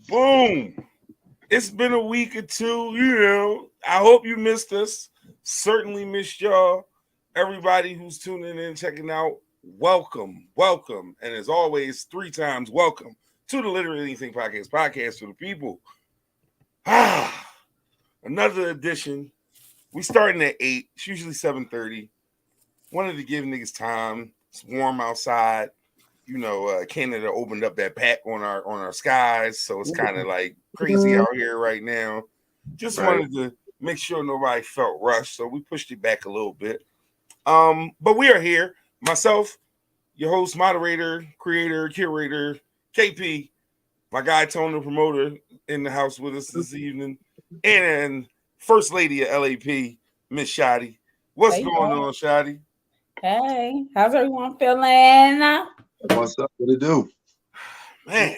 Boom. It's been a week or two, I hope you missed us. Certainly missed y'all. Everybody who's tuning in, checking out, welcome. And as always, 3 times welcome to the Literally Anything podcast for the people. Another edition. We starting at 8. It's usually 7:30. Wanted to give niggas time. It's warm outside. Canada opened up that pack on our skies, so it's kind of like crazy out here right now. Just wanted to make sure nobody felt rushed, so we pushed it back a little bit. But we are here. Myself, your host, moderator, creator, curator, KP, my guy Tone, the promoter, in the house with us this evening, and First Lady of LAP, Miss Shotty. What's going on, Shotty? Hey, how's everyone feeling? What's up? What it do? Man,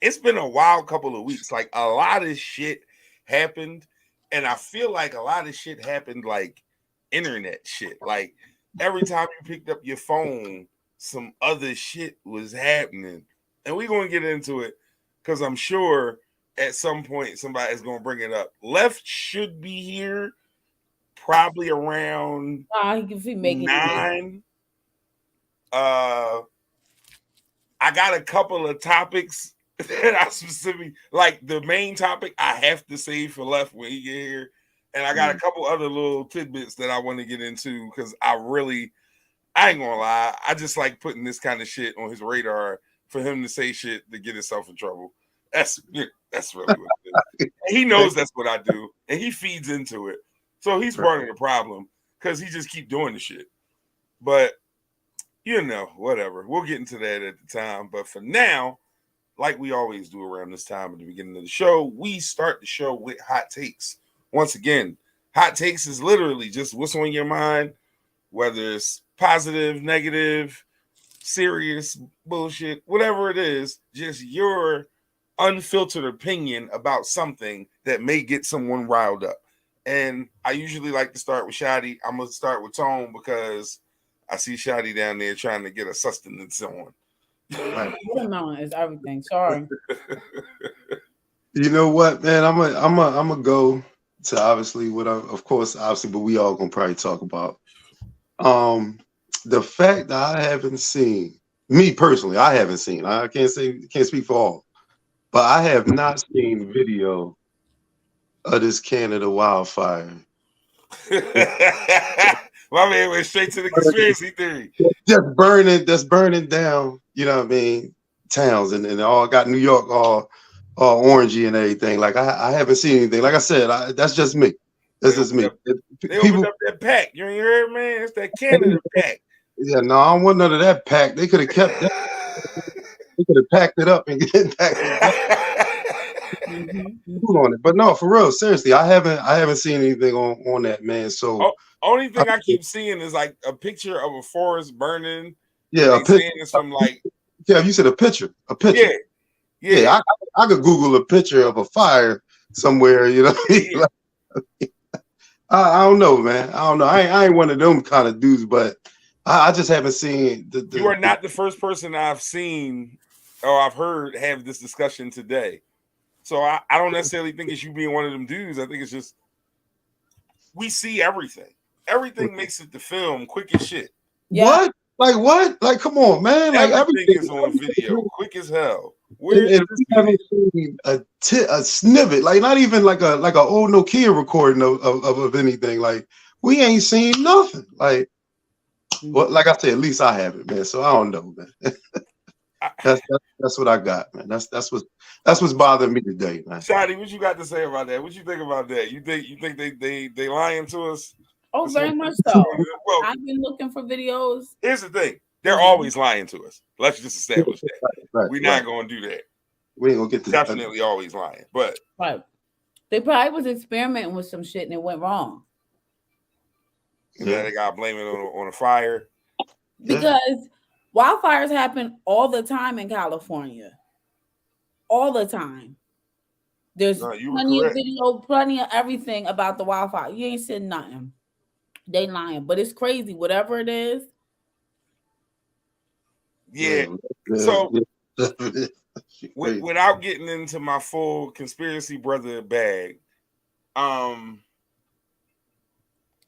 it's been a wild couple of weeks. Like, a lot of shit happened, and I feel like a lot of shit happened like internet shit. Like, every time you picked up your phone, some other shit was happening. And we're going to get into it because I'm sure at some point somebody's going to bring it up. Left should be here probably around 9. I got a couple of topics that I specifically like. The main topic I have to save for Left when he get here, and I got a couple other little tidbits that I want to get into because I ain't gonna lie, I just like putting this kind of shit on his radar for him to say shit to get himself in trouble. That's really what it is. And he knows that's what I do, and he feeds into it. So he's part of the problem because he just keep doing the shit. But whatever. We'll get into that at the time. But for now, like we always do around this time at the beginning of the show, we start the show with hot takes. Once again, hot takes is literally just what's on your mind, whether it's positive, negative, serious, bullshit, whatever it is, just your unfiltered opinion about something that may get someone riled up. And I usually like to start with Shotty. I'm going to start with Tone because I see Shotty down there trying to get a sustenance on. Watermelon is everything. Sorry. You know what, man? I'm a go to obviously but we all gonna probably talk about the fact that I haven't seen, me personally, I haven't seen. I can't speak for all, but I have not seen video of this Canada wildfire. My man went straight to the conspiracy theory. Just burning down, towns and all got New York all orangey and everything. Like I haven't seen anything. Like I said, that's just me. That's just me. They opened up that pack. You ain't heard, man? It's that Canada pack. Yeah, no, I don't want none of that pack. They could have kept that. They could have packed it up and get back on it. But no, for real, seriously, I haven't seen anything on that, man. So only thing I keep seeing is like a picture of a forest burning. Yeah, a picture. It's from like. Yeah, you said a picture. Yeah. I could Google a picture of a fire somewhere. Yeah. I don't know, man. I don't know. I ain't one of them kind of dudes, but I just haven't seen. You are not the first person I've seen or I've heard have this discussion today. So I don't necessarily think it's you being one of them dudes. I think it's just we see everything. Everything makes it to film quick as shit. Yeah. What? Like what? Like come on, man! Like everything is on video, quick as hell. We haven't seen a snippet, like not even like a old Nokia recording of anything. Like we ain't seen nothing. Like well, like I said, at least I haven't, man. So I don't know, man. That's what I got, man. That's what's bothering me today, man. Shotty, what you got to say about that? What you think about that? You think they lying to us? Oh, very much so. Well, I've been looking for videos. Here's the thing. They're always lying to us. Let's just establish that. We're not going to do that. We ain't going to get to definitely always lying. But they probably was experimenting with some shit and it went wrong. Yeah, they got to blame it on a fire. Because wildfires happen all the time in California. All the time. There's plenty of video, plenty of everything about the wildfire. You ain't seen nothing. They lying, but it's crazy. Whatever it is. Yeah. So Without getting into my full conspiracy brother bag,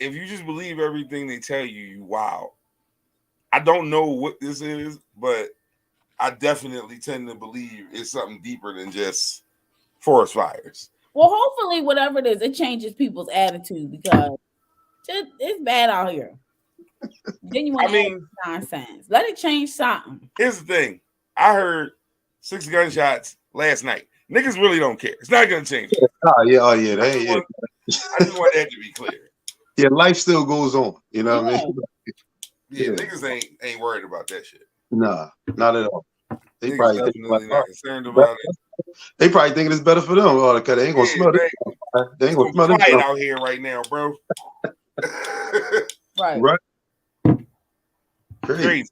if you just believe everything they tell you, wow. I don't know what this is, but I definitely tend to believe it's something deeper than just forest fires. Well, hopefully, whatever it is, it changes people's attitude because it's bad out here. Then you want to add nonsense. Let it change something. Here's the thing. I heard 6 gunshots last night. Niggas really don't care. It's not going to change. Oh, yeah. I just want that to be clear. Yeah, life still goes on. You know what I mean? Yeah, niggas ain't worried about that shit. Nah, not at all. They niggas probably definitely not concerned about it. They probably thinking it's better for them because they ain't gonna smell it. They ain't gonna smell it out here right now, bro. Right. Crazy.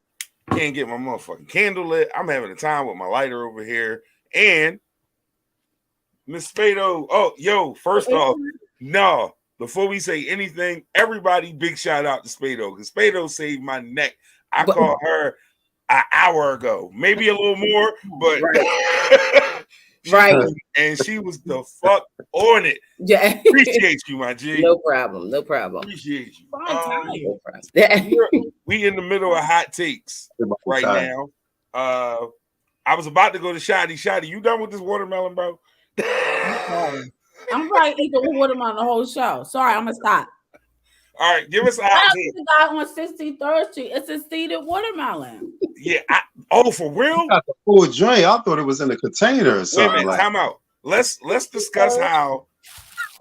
Can't get my motherfucking candle lit. I'm having a time with my lighter over here. And Miss Spado. Oh, yo, first off, no. Before we say anything, everybody big shout out to Spado because Spado saved my neck. I called her an hour ago, maybe a little more, but right. And she was the fuck on it. Yeah, appreciate you, my G. No problem. Appreciate you. No problem. We in the middle of hot takes right now. I was about to go to Shotty. You done with this watermelon, bro? I'm probably eating watermelon the whole show. Sorry, I'm gonna stop. All right, give us a hot take. The guy on 63rd Street. It's a seeded watermelon. Yeah. For real? Got the full joint. I thought it was in a container or something. Wait a minute, time out. Let's discuss how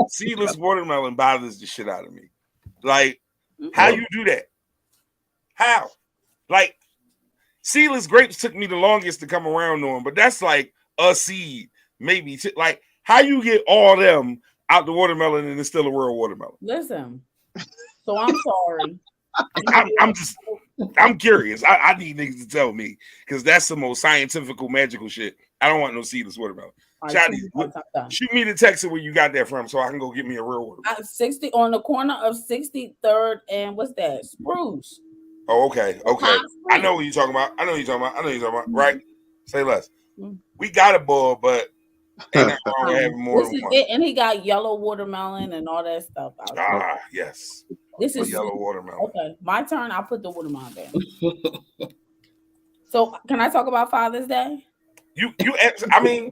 seedless watermelon bothers the shit out of me. Like, how you do that? How? Like, seedless grapes took me the longest to come around on, but that's like a seed, maybe. Like, how you get all them out the watermelon and it's still a real watermelon? Listen, so I'm sorry. I'm curious. I need niggas to tell me because that's the most scientific, magical shit. I don't want no seedless watermelon. Shotty, shoot me the text of where you got that from so I can go get me a real watermelon. 60 on the corner of 63rd and what's that? Spruce. Oh, okay. I know what you're talking about. Right? Say less. We got a ball, but ain't nothing wrong with having more than one. And he got yellow watermelon and all that stuff out there. Yes. This is yellow watermelon. Okay, my turn. I'll put the watermelon down. So, can I talk about Father's Day? I mean,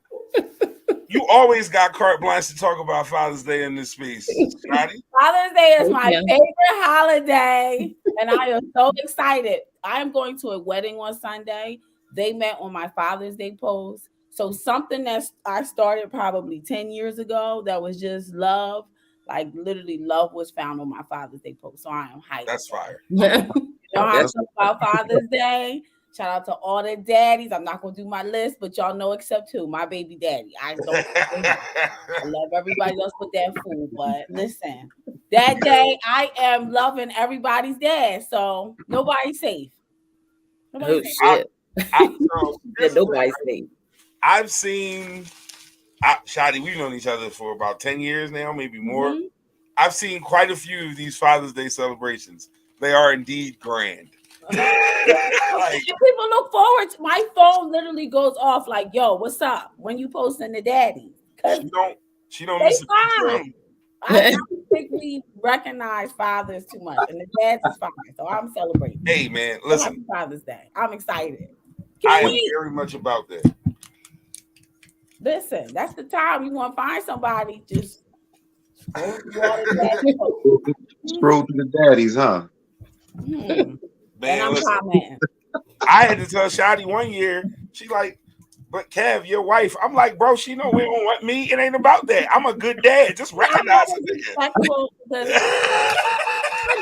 you always got carte blanche to talk about Father's Day in this space, Scotty. Father's Day is my favorite holiday, and I am so excited. I am going to a wedding on Sunday. They met on my Father's Day post. So something that I started probably 10 years ago that was just love, like literally love was found on my Father's Day post. So I am hyped. That's fire. You know how I talk about Father's Day? Shout out to all the daddies. I'm not going to do my list, but y'all know except two, my baby daddy. I love everybody else with that food. But listen, that day I am loving everybody's dad. So nobody's safe. Nobody's safe. Nobody's safe. I've seen, Shotty, we've known each other for about 10 years now, maybe more. Mm-hmm. I've seen quite a few of these Father's Day celebrations. They are indeed grand. People look forward to my phone literally goes off like, yo, what's up? When you posting the daddy? She don't miss it. I don't think we recognize fathers too much, and the dads is fine. So I'm celebrating. Hey man, listen. Father's Day. I'm excited. I am very much about that. Listen, that's the time you want to find somebody. Just scroll through the daddies, huh? Man, I had to tell Shotty one year. She like, but Kev, your wife. I'm like, bro, she know we don't want me. It ain't about that. I'm a good dad. Just recognize it. I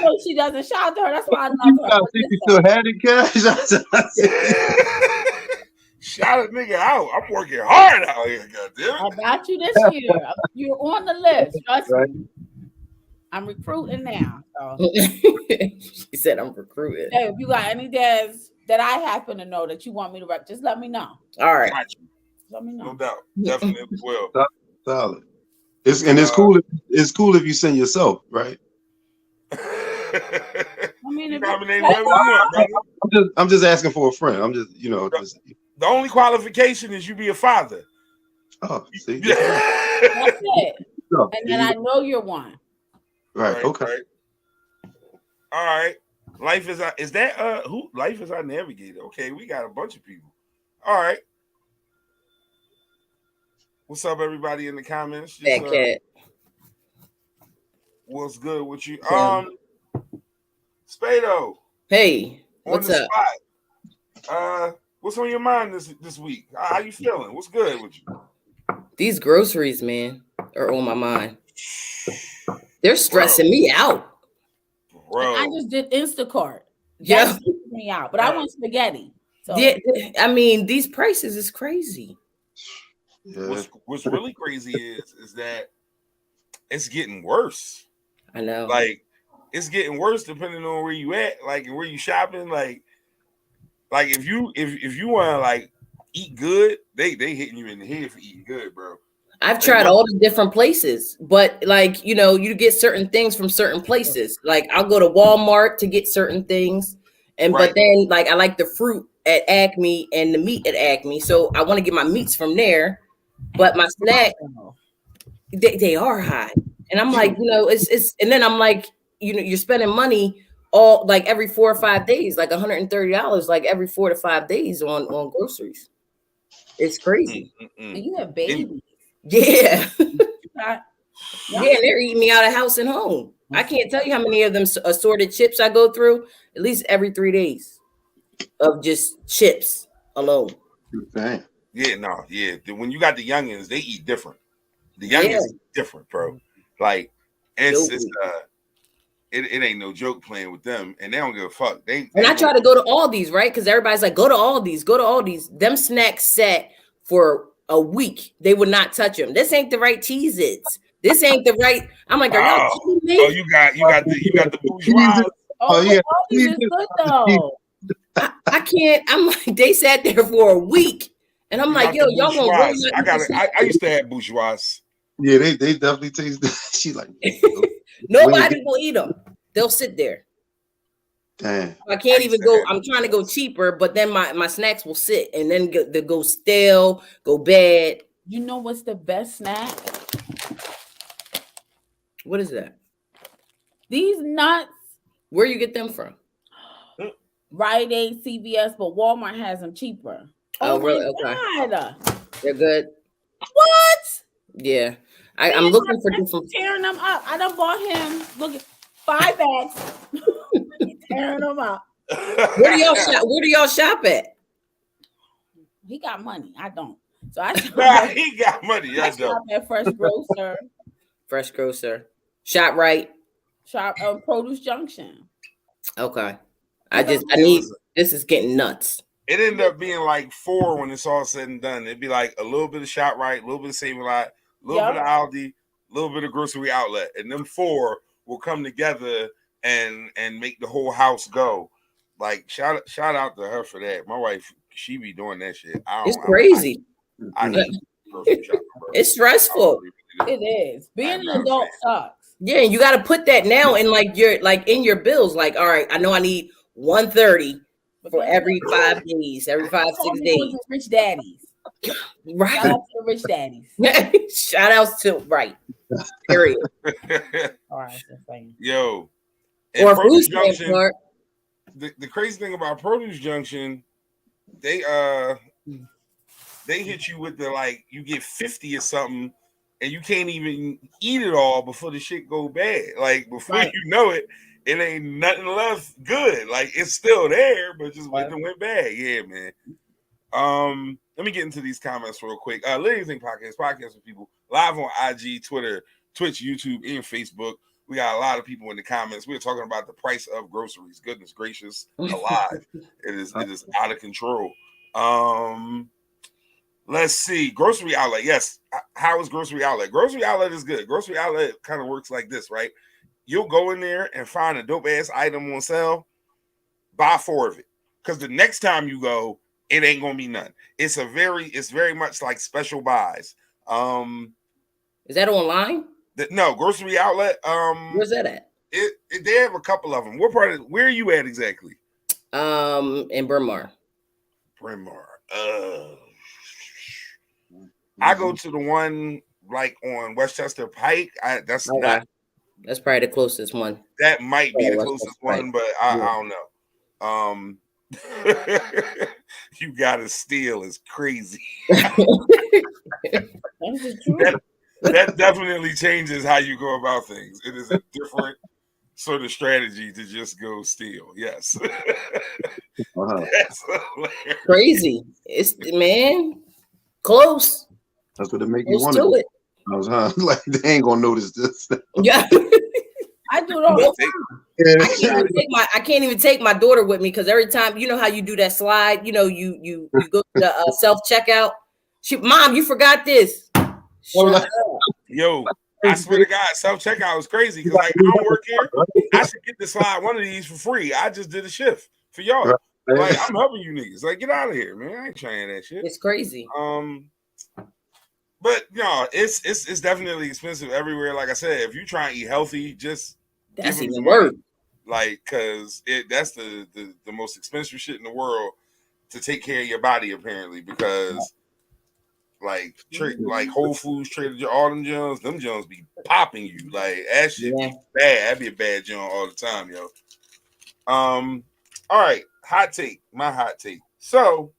know she doesn't. Shout out to her. That's why I love her. You still had it, Kev? Shout a nigga out. I'm working hard out here, goddamn. I got you this year. You're on the list. Trust me. I'm recruiting now. So. She said I'm recruiting. Hey, if you got any dads that I happen to know that you want me to rep, just let me know. All right. Let me know. No doubt. Definitely will. Solid. It's cool. It's cool if you send yourself, right? I mean, I'm just asking for a friend. I'm just, The only qualification is you be a father. Oh, see, that's it. No, and then I know you're one. Right. Okay. Right. All right. Life is that who? Life is our navigator. Okay, we got a bunch of people. All right. What's up, everybody in the comments? That cat. What's good with you? Spado. Hey, what's up? Spot. What's on your mind this week? How you feeling? What's good with you? These groceries, man, are on my mind. They're stressing me out. Bro. I just did Instacart. Yeah. That's stressing me out, but I want spaghetti. So yeah, I mean, these prices is crazy. Yeah. What's really crazy is that it's getting worse. I know. Like it's getting worse depending on where you at, like where you shopping. Like if you want to like eat good, they hitting you in the head for eating good, bro. I've tried all the different places, but like, you know, you get certain things from certain places. Like I'll go to Walmart to get certain things. And but then like I like the fruit at Acme and the meat at Acme. So I want to get my meats from there. But my snack, they are high. And I'm like, you know, it's and then I'm like, you know, you're spending money all like every 4 or 5 days, like $130, like every 4 to 5 days on groceries. It's crazy. And you have babies. Yeah. Yeah, they're eating me out of house and home. I can't tell you how many of them assorted chips I go through at least every 3 days of just chips alone. Dang. Yeah, no, yeah. When you got the youngins, they eat different. The youngins eat different, bro. Like it ain't no joke playing with them, and they don't give a fuck. I try to go to Aldi's, right? Because everybody's like, go to Aldi's. Them snacks set for a week. They would not touch them. This ain't the right Cheez-Its. This ain't the right. I'm like, are y'all kidding me? Oh, you got the bourgeois. Oh yeah, Aldi's is good though. I can't. I'm like, they sat there for a week, and I'm like, yo, y'all gonna really I used to have bourgeois. Yeah, they definitely taste. She's like, nobody will eat them. They'll sit there. Damn. I can't even go. I'm trying to go cheaper, but then my snacks will sit and then they go stale, go bad. You know what's the best snack? What is that? These nuts. Where you get them from? Rite Aid, CVS, but Walmart has them cheaper. Oh really? Okay. God. They're good. What? Yeah. I'm looking for different. Tearing them up. I done bought him. Look at 5 bags. Tearing them up. Where do y'all shop at? He got money. I don't. So I he got money. I shop at Fresh Grocer. Fresh Grocer. ShopRite. Shop Produce Junction. Okay. This is getting nuts. It ended up being like 4 when it's all said and done. It'd be like a little bit of ShopRite, a little bit of Save-A-Lot, a little bit of Aldi, a little bit of Grocery Outlet, and them 4 will come together and make the whole house go. Like shout out to her for that. My wife, she be doing that shit. It's crazy. I need grocery shopping, bro. It's stressful. It is. Being an adult sucks. Yeah, and you got to put that now in like in your bills. Like, all right, I know I need $130 for every 5 days, every 5-6 days. Rich daddies. Right. Shout out to the rich daddies. Shout outs to period. All right, that's fine. Yo. Or Produce Junction. The crazy thing about Produce Junction, they hit you with the like you get 50 or something, and you can't even eat it all before the shit go bad. Like before you know it, it ain't nothing left good. Like it's still there, but just it went bad. Yeah, man. Let me get into these comments real quick. Ladies and podcast with people live on IG, Twitter, Twitch, YouTube, and Facebook. We got a lot of people in the comments. We're talking about the price of groceries. Goodness gracious, alive! It is out of control. Let's see. Grocery outlet. Yes. How is grocery outlet? Grocery outlet is good. Grocery outlet kind of works like this, right? You'll go in there and find a dope ass item on sale. Buy 4 of it, because the next time you go, it ain't gonna be none. It's very much like special buys. Is that online? No, grocery outlet. Where's that at? They have a couple of them. Where are you at exactly? In Bryn Mawr. Bryn Mawr. I go to the one like on Westchester Pike. That's probably the closest one. That might be the closest one, but I don't know. You gotta steal is crazy. that definitely changes how you go about things. It is a different sort of strategy to just go steal. Yes. That's crazy. It's close. That's what it make you want to do it. I was like, they ain't gonna notice this. Yeah. I do it all the time. I can't even take my daughter with me because every time, you know how you do that slide, you go to the self-checkout. Mom, you forgot this. Yo, I swear to God, self-checkout is crazy because like I don't work here. I should get to slide one of these for free. I just did a shift for y'all. Like I'm helping you niggas. Like get out of here, man. I ain't trying that shit. It's crazy. But no, it's definitely expensive everywhere. Like I said, if you try and eat healthy, just that's even worse. Like, cause that's the most expensive shit in the world to take care of your body, apparently, because like Whole Foods, Trader Joe's, all them Jones be popping you. Like that shit be bad. That'd be a bad John all the time, yo. All right, hot take. My hot take. So,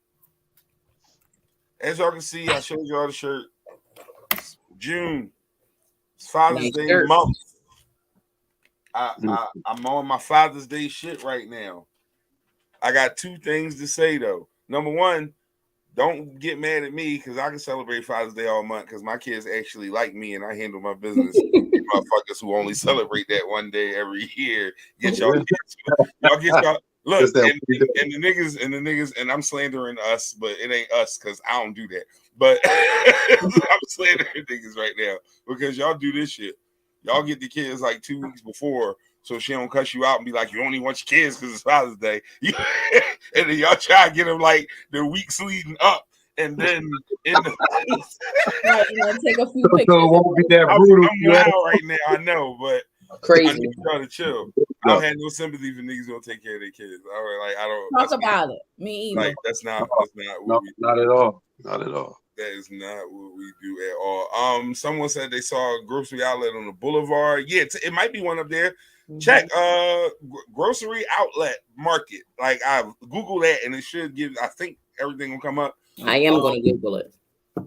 as y'all can see, I showed y'all the shirt. June, it's Father's Day month. I'm on my Father's Day shit right now. I got two things to say though. Number one, don't get mad at me because I can celebrate Father's Day all month because my kids actually like me and I handle my business. Motherfuckers who only celebrate that one day every year. Get y'all kids. Y'all get y'all. Look, and the niggas, and I'm slandering us, but it ain't us because I don't do that. But I'm slandering niggas right now because y'all do this shit. Y'all get the kids like 2 weeks before, so she don't cuss you out and be like, you only want your kids because it's Father's Day. And then y'all try to get them like the weeks leading up. And then in the take a few pictures. So it won't be that brutal. I'm wild right now, I know, but crazy. I need y'all to chill. I don't have no sympathy for niggas who don't take care of their kids. I don't talk about it. Me either. Like that's not what we do. Not at all. Not at all. That is not what we do at all. Someone said they saw a grocery outlet on the boulevard. Yeah, it might be one up there. Mm-hmm. Check grocery outlet market. Like I Googled that and it should give. I think everything will come up. I am going to Google it.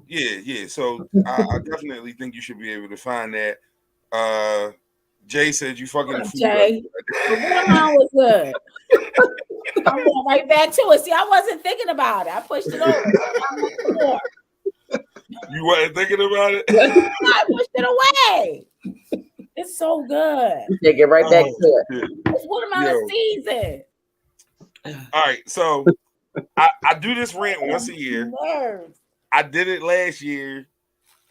Yeah. So I definitely think you should be able to find that. Jay said you fucking the food. Jay, what was good? I'm going right back to it. See, I wasn't thinking about it. I pushed it over. You wasn't thinking about it? I pushed it away. It's so good. Take it right back to it. It's watermelon season. All right, so I do this rant once a year. I did it last year.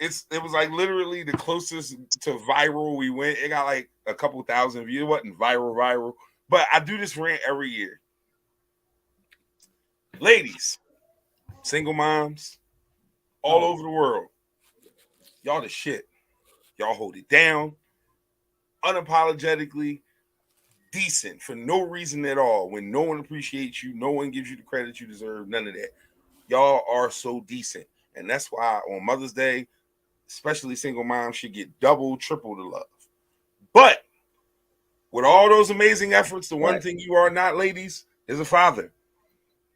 It was like literally the closest to viral we went. It got like a couple thousand views. It wasn't viral, but I do this rant every year. Ladies, single moms, all over the world, y'all the shit. Y'all hold it down, unapologetically, decent for no reason at all. When no one appreciates you, no one gives you the credit you deserve, none of that. Y'all are so decent. And that's why on Mother's Day, especially single moms should get double, triple the love. But with all those amazing efforts, the one thing you are not, ladies, is a father.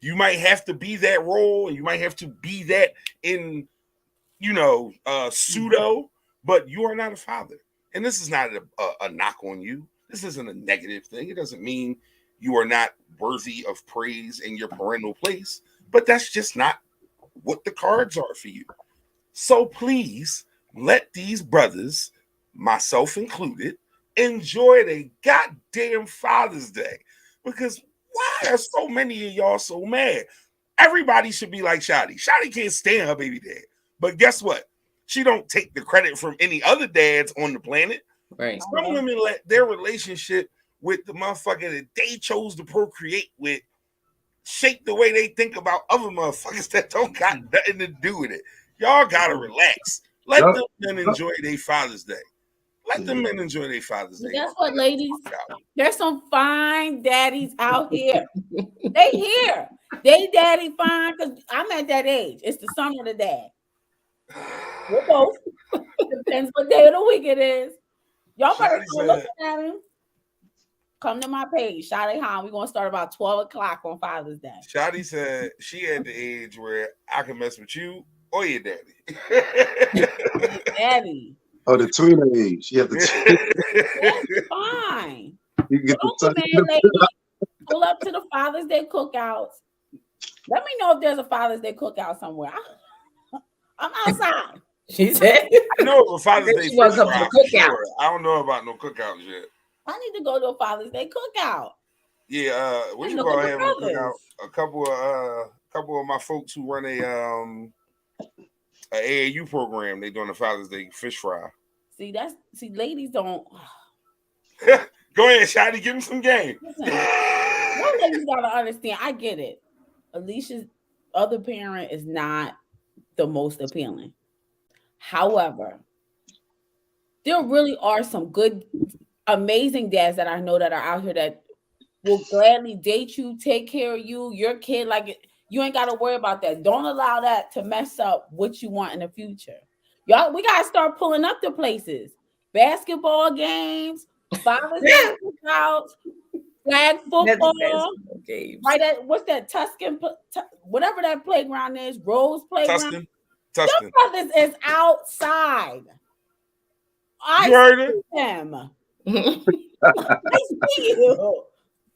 You might have to be that role, and you might have to be that in, pseudo, but you are not a father. And this is not a knock on you. This isn't a negative thing. It doesn't mean you are not worthy of praise in your parental place, but that's just not what the cards are for you. So please let these brothers, myself included, enjoy their goddamn Father's Day. Because why are so many of y'all so mad? Everybody should be like Shotty. Shotty can't stand her baby dad. But guess what? She don't take the credit from any other dads on the planet. Right. Some women let their relationship with the motherfucker that they chose to procreate with shape the way they think about other motherfuckers that don't got nothing to do with it. Y'all gotta relax. Let them enjoy their Father's Day. Let the men enjoy their Father's Day. Guess what, ladies? There's some fine daddies out here. They here. They daddy fine because I'm at that age. It's the summer of the dad. We're both. Depends what day of the week it is. Y'all better start looking at him. Come to my page, Shadi Han. We're gonna start about 12 o'clock on Father's Day. Shadi said she at the age where I can mess with you or your daddy. Daddy. Oh, the tweener age. You have That's fine. You get pull up to the Father's Day cookouts. Let me know if there's a Father's Day cookout somewhere. I'm outside. She said, I know of a Father's Day fish fry. Sure. I don't know about no cookouts yet. I need to go to a Father's Day cookout. Yeah, we should go have a cookout. A couple of my folks who run a AAU program, they doing a Father's Day fish fry. See, ladies don't. Go ahead, Shadi, give me some game. Listen, one ladies gotta understand. I get it. Alicia's other parent is not the most appealing. However, there really are some good, amazing dads that I know that are out here that will gladly date you, take care of you, your kid. Like, you ain't got to worry about that. Don't allow that to mess up what you want in the future. Y'all, we got to start pulling up the places. Basketball games, Father's Day cookouts, flag football. Right? What's that? Tuscan, whatever that playground is, Rose Playground. Tuscan. Your brothers is outside. You heard it? Them. I see you.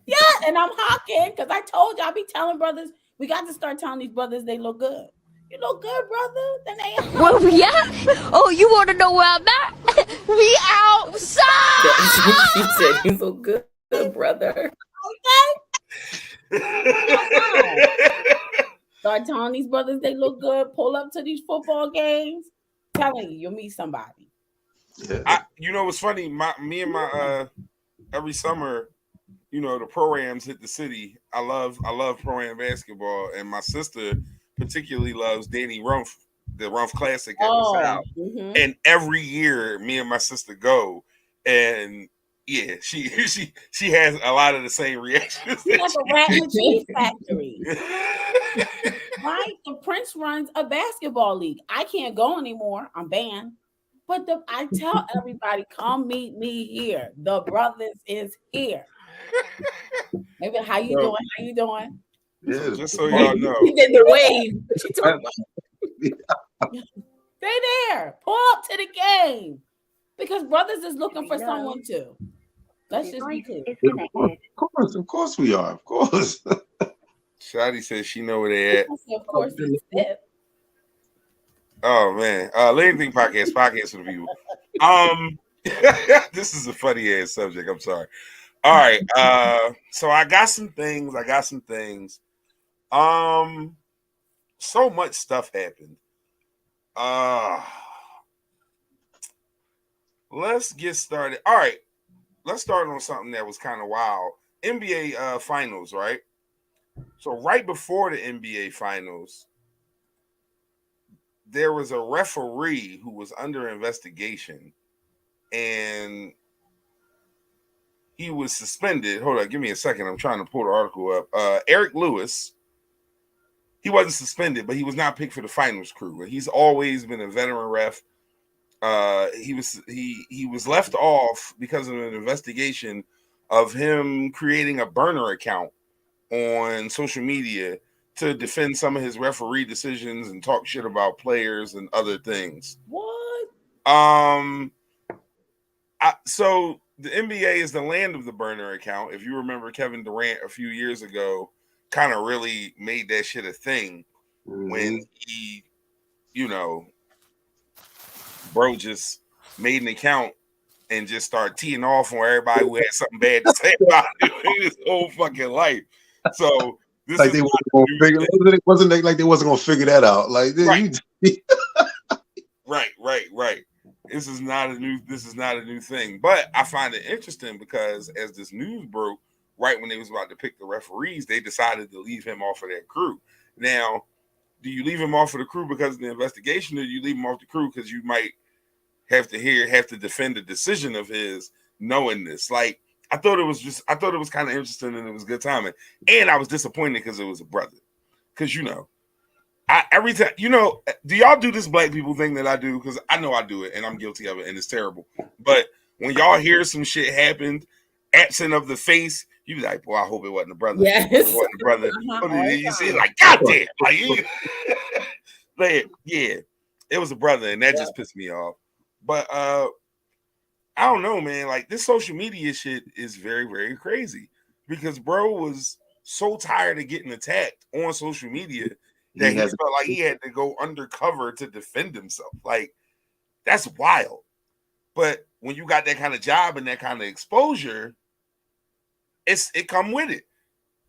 Yeah, and I'm hawking because I told you I be telling brothers, we got to start telling these brothers they look good. You look good, brother. Then they where we at? Oh, you want to know where I'm at? We outside. She said you look good, brother. Okay. Start telling these brothers they look good. Pull up to these football games. Telling you, you'll meet somebody. You know what's funny? Me and my every summer, you know, the pro-ams hit the city. I love pro-am basketball, and my sister particularly loves Danny Rumpf, the Rumpf Classic at the South. Mm-hmm. And every year, me and my sister go, and yeah, she has a lot of the same reactions. She's like a rat in the cheese factory. Right? The Prince runs a basketball league. I can't go anymore. I'm banned. But I tell everybody, come meet me here. The brothers is here. Maybe how you doing? How you doing? Yeah, just so y'all know. He did the wave. What you talking about? Stay there. Pull up to the game. Because brothers is looking for someone too. Let's just be clear. Of course we are. Of course. Shadi says she know where they at. Of course they said. Oh man. Lady Thing podcast for the people. This is a funny ass subject. I'm sorry. All right. So I got some things. So much stuff happened. Let's get started. All right. Let's start on something that was kind of wild. NBA finals, right? So right before the NBA finals, there was a referee who was under investigation, and he was suspended. Hold on, give me a second. I'm trying to pull the article up. Eric Lewis, he wasn't suspended, but he was not picked for the finals crew. He's always been a veteran ref. He was left off because of an investigation of him creating a burner account on social media to defend some of his referee decisions and talk shit about players and other things. What? So the NBA is the land of the burner account. If you remember, Kevin Durant a few years ago kind of really made that shit a thing when he, you know, bro just made an account and just started teeing off on everybody who had something bad to say about him in his whole fucking life. So this like is it wasn't like they wasn't gonna figure that out. Like right. Right. This is not a new thing. But I find it interesting because as this news broke, right when they was about to pick the referees, they decided to leave him off of that crew. Now, do you leave him off of the crew because of the investigation, or do you leave him off the crew because you might have to defend a decision of his knowing this. Like, I thought it was kind of interesting and it was good timing. And I was disappointed because it was a brother. Because, you know, every time, you know, do y'all do this black people thing that I do? Because I know I do it and I'm guilty of it and it's terrible. But when y'all hear some shit happened, absent of the face, you be like, boy, I hope it wasn't a brother. Yes. It wasn't a brother. You see it like, goddamn. Like, yeah, it was a brother and that just pissed me off. But I don't know, man. Like, this social media shit is very, very crazy because bro was so tired of getting attacked on social media that he felt like he had to go undercover to defend himself. Like, that's wild. But when you got that kind of job and that kind of exposure, it come with it.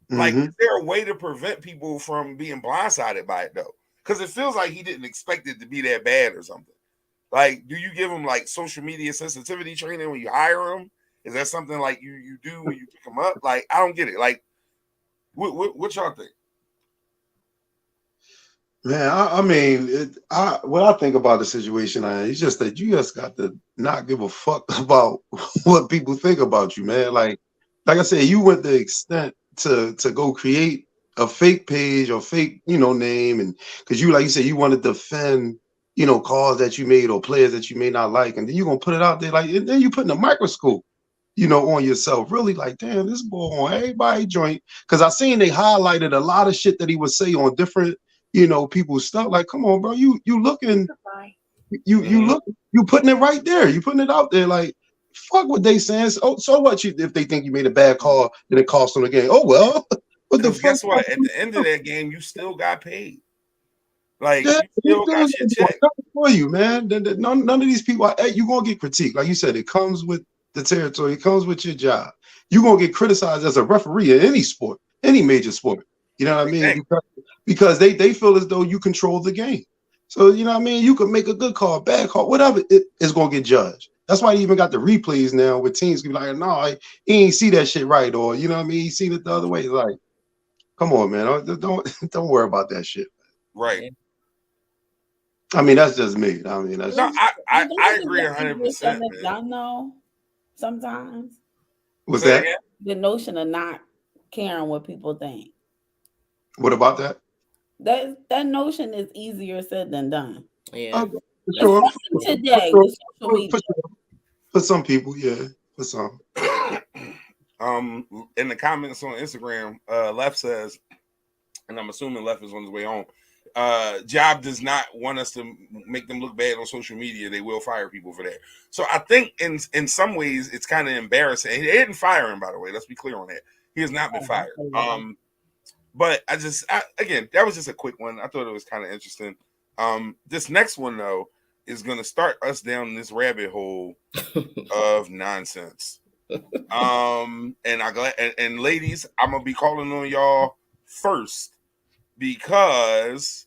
Like, is there a way to prevent people from being blindsided by it though? Because it feels like he didn't expect it to be that bad or something. Like, do you give him like social media sensitivity training when you hire him? Is that something like you do when you pick him up? Like, I don't get it. Like, what y'all think? Man, I mean, what I think about the situation, it's just that you just got to not give a fuck about what people think about you, man. Like I said, you went the extent to go create a fake page or fake, you know, name, and because you, like you said, you want to defend, you know, calls that you made or players that you may not like, and then you're gonna put it out there like, and then you putting a microscope, you know, on yourself. Really, like, damn, this boy on everybody joint. Because I seen they highlighted a lot of shit that he would say on different, you know, people's stuff. Like, come on, bro, you looking, you putting it right there. You putting it out there. Like, fuck what they saying. So what if they think you made a bad call, then it cost them the game? Oh well. What the fuck? Guess what? At the end of that game, you still got paid. Like, you still got your check for you, man. None of these people, you're gonna get critiqued. Like you said, it comes with the territory. It comes with your job. You're gonna get criticized as a referee in any sport, any major sport. You know what I mean? Because they feel as though you control the game. So, you know what I mean? You could make a good call, bad call, whatever. It is gonna get judged. That's why you even got the replays now with teams can be like, no, he ain't see that shit right, or you know what I mean? He seen it the other way. It's like, come on, man. Don't worry about that shit. Right. I mean, that's just me. I mean, that's I agree 100%. I know sometimes. What's that? The notion of not caring what people think. What about that? That notion is easier said than done. Yeah. Sure. Today, for some people, yeah. For some. In the comments on Instagram, Left says, and I'm assuming Left is on his way home. Job does not want us to make them look bad on social media. They will fire people for that. So I think in some ways it's kind of embarrassing. They didn't fire him, by the way. Let's be clear on that. He has not been fired. But again, that was just a quick one. I thought it was kind of interesting. This next one though is going to start us down this rabbit hole of nonsense. And ladies, I'm gonna be calling on y'all first because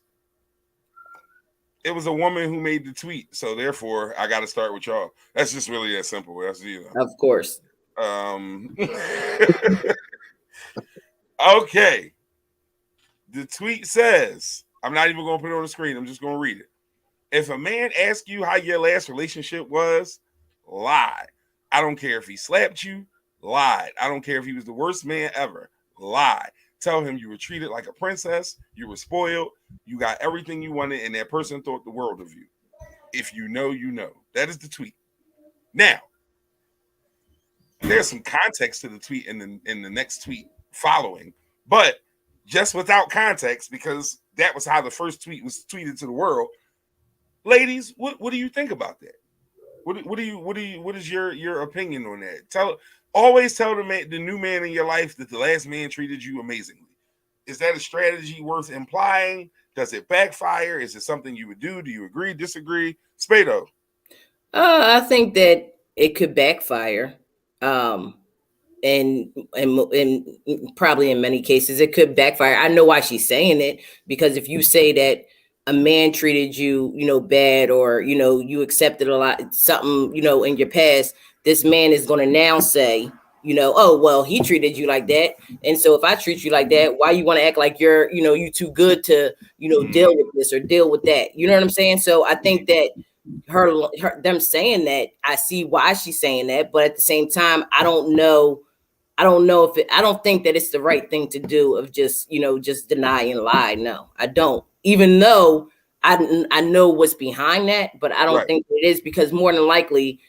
it was a woman who made the tweet, so therefore I got to start with y'all. That's just really that simple. That's of course. Okay. The tweet says, I'm not even gonna put it on the screen. I'm just gonna read it. If a man asks you how your last relationship was, lie. I don't care if he slapped you, lied. I don't care if he was the worst man ever, lie. Tell him you were treated like a princess, you were spoiled, you got everything you wanted, and that person thought the world of you. If you know, you know. That is the tweet. Now, there's some context to the tweet in the next tweet following, but just without context, because that was how the first tweet was tweeted to the world. Ladies, what do you think about that? What is your opinion on that? Always tell the new man in your life that the last man treated you amazingly. Is that a strategy worth implying? Does it backfire? Is it something you would do? Do you agree, disagree? Spado. I think that it could backfire. And probably in many cases it could backfire. I know why she's saying it, because if you say that a man treated you, bad, or, you accepted a lot, something, in your past, this man is going to now say, oh, well, he treated you like that. And so if I treat you like that, why you want to act like you're, you too good to, deal with this or deal with that? You know what I'm saying? So I think that them saying that, I see why she's saying that, but at the same time, I don't know if I don't think that it's the right thing to do of just, just deny and lie. No, I don't. Even though I know what's behind that, but I don't think it is, because more than likely,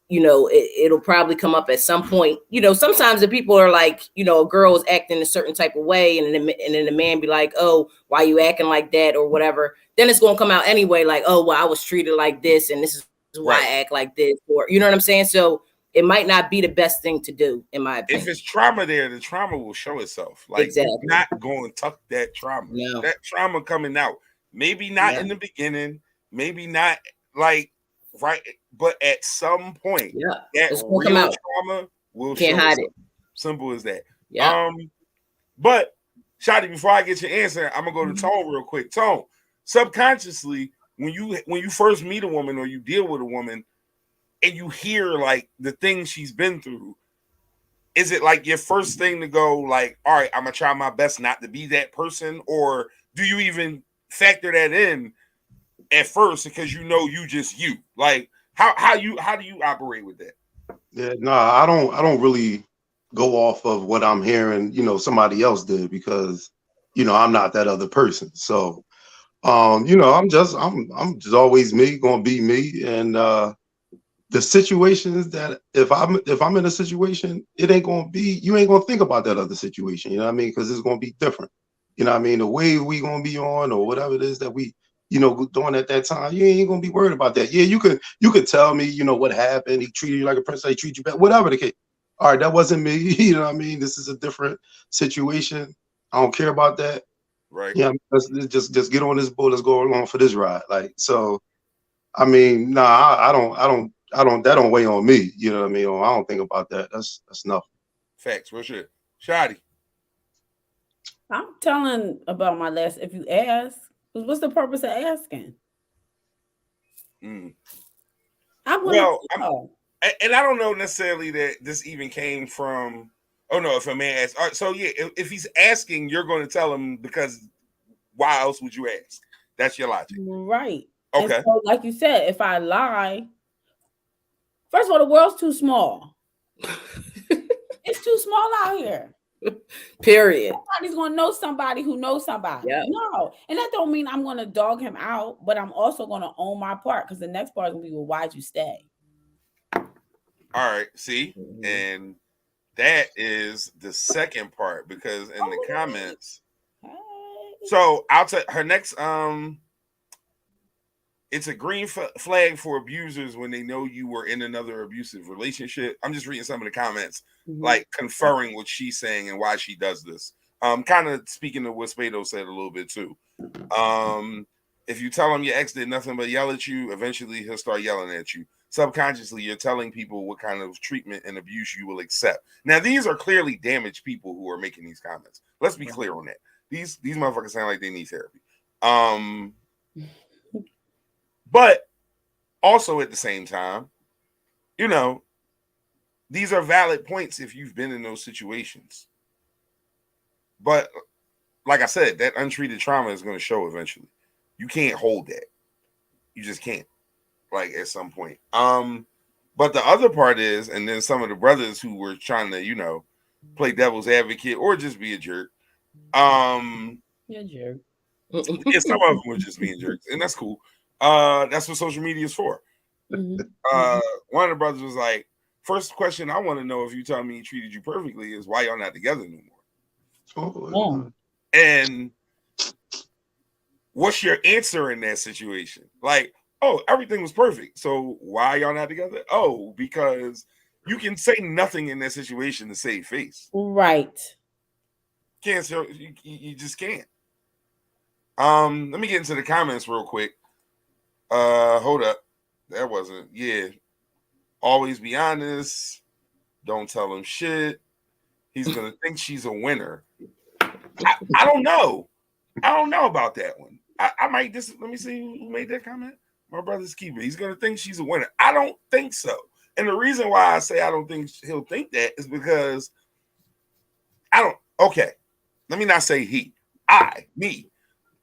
it'll probably come up at some point. Sometimes the people are like, a girl is acting a certain type of way, and then the man be like, oh, why you acting like that or whatever. Then it's going to come out anyway, like, oh, well, I was treated like this, and this is why I act like this, or you know what I'm saying? So it might not be the best thing to do, in my opinion. If it's trauma there, the trauma will show itself. Like, exactly. You're not going to tuck that trauma. No. That trauma coming out. Maybe not in the beginning, maybe not like right, but at some point, that real trauma will show hide it. Simple as that. Yeah. But Shotty, before I get your answer, I'm gonna go to Tone real quick. Tone, subconsciously, when you first meet a woman or you deal with a woman, and you hear like the things she's been through, is it like your first thing to go like, all right, I'm gonna try my best not to be that person, or do you even factor that in at first because you just you? Like how do you operate with that? Yeah, no, I don't really go off of what I'm hearing, somebody else did, because I'm not that other person. So I'm just always me, gonna be me. And the situations that if I'm in a situation, it ain't gonna be, you ain't gonna think about that other situation, you know what I mean? Because it's gonna be different. You know what I mean? The way we gonna be on, or whatever it is that we, doing at that time, you ain't gonna be worried about that. Yeah, you could tell me, what happened. He treated you like a princess, he treated you bad, whatever the case. All right, that wasn't me. You know what I mean? This is a different situation. I don't care about that. Right. Yeah, let's just get on this boat. Let's go along for this ride. Like, so, I mean, nah, I don't. That don't weigh on me. You know what I mean? I don't think about that. That's nothing. Facts. Real shit. Shotty. I'm telling about my last. If you ask, what's the purpose of asking? And I don't know necessarily that this even came from. Oh no, if a man asks, all right, so yeah, if he's asking, you're going to tell him, because why else would you ask? That's your logic, right? Okay. And so, like you said, if I lie, first of all, the world's too small. It's too small out here. Period. Somebody's gonna know somebody who knows somebody. Yep. No, and that don't mean I'm gonna dog him out, but I'm also gonna own my part, because the next part is gonna be, well, why'd you stay? All right, see, and that is the second part, because in the comments. So I'll tell her next. It's a green flag for abusers when they know you were in another abusive relationship. I'm just reading some of the comments, like conferring what she's saying and why she does this. Kind of speaking to what Spado said a little bit too. If you tell him your ex did nothing but yell at you, eventually he'll start yelling at you. Subconsciously, you're telling people what kind of treatment and abuse you will accept. Now, these are clearly damaged people who are making these comments. Let's be clear on that. These motherfuckers sound like they need therapy. But also at the same time, these are valid points if you've been in those situations. But like I said, that untreated trauma is going to show eventually. You can't hold that. You just can't, like, at some point. But the other part is, and then some of the brothers who were trying to, play devil's advocate or just be a jerk. You're a jerk. Yeah, some of them were just being jerks, and that's cool. That's what social media is for. One of the brothers was like, first question I want to know, if you tell me he treated you perfectly, is why y'all not together anymore? And what's your answer in that situation? Like, oh, everything was perfect, so why y'all not together? Oh, because you can say nothing in that situation to save face. Right. Can't show, you just can't. Let me get into the comments real quick. Hold up. That wasn't, always be honest. Don't tell him shit. He's gonna think she's a winner. I don't know. I don't know about that one. I might just, let me see who made that comment. My brother's keeper. He's gonna think she's a winner. I don't think so. And the reason why I say I don't think he'll think that is because let me not say he. I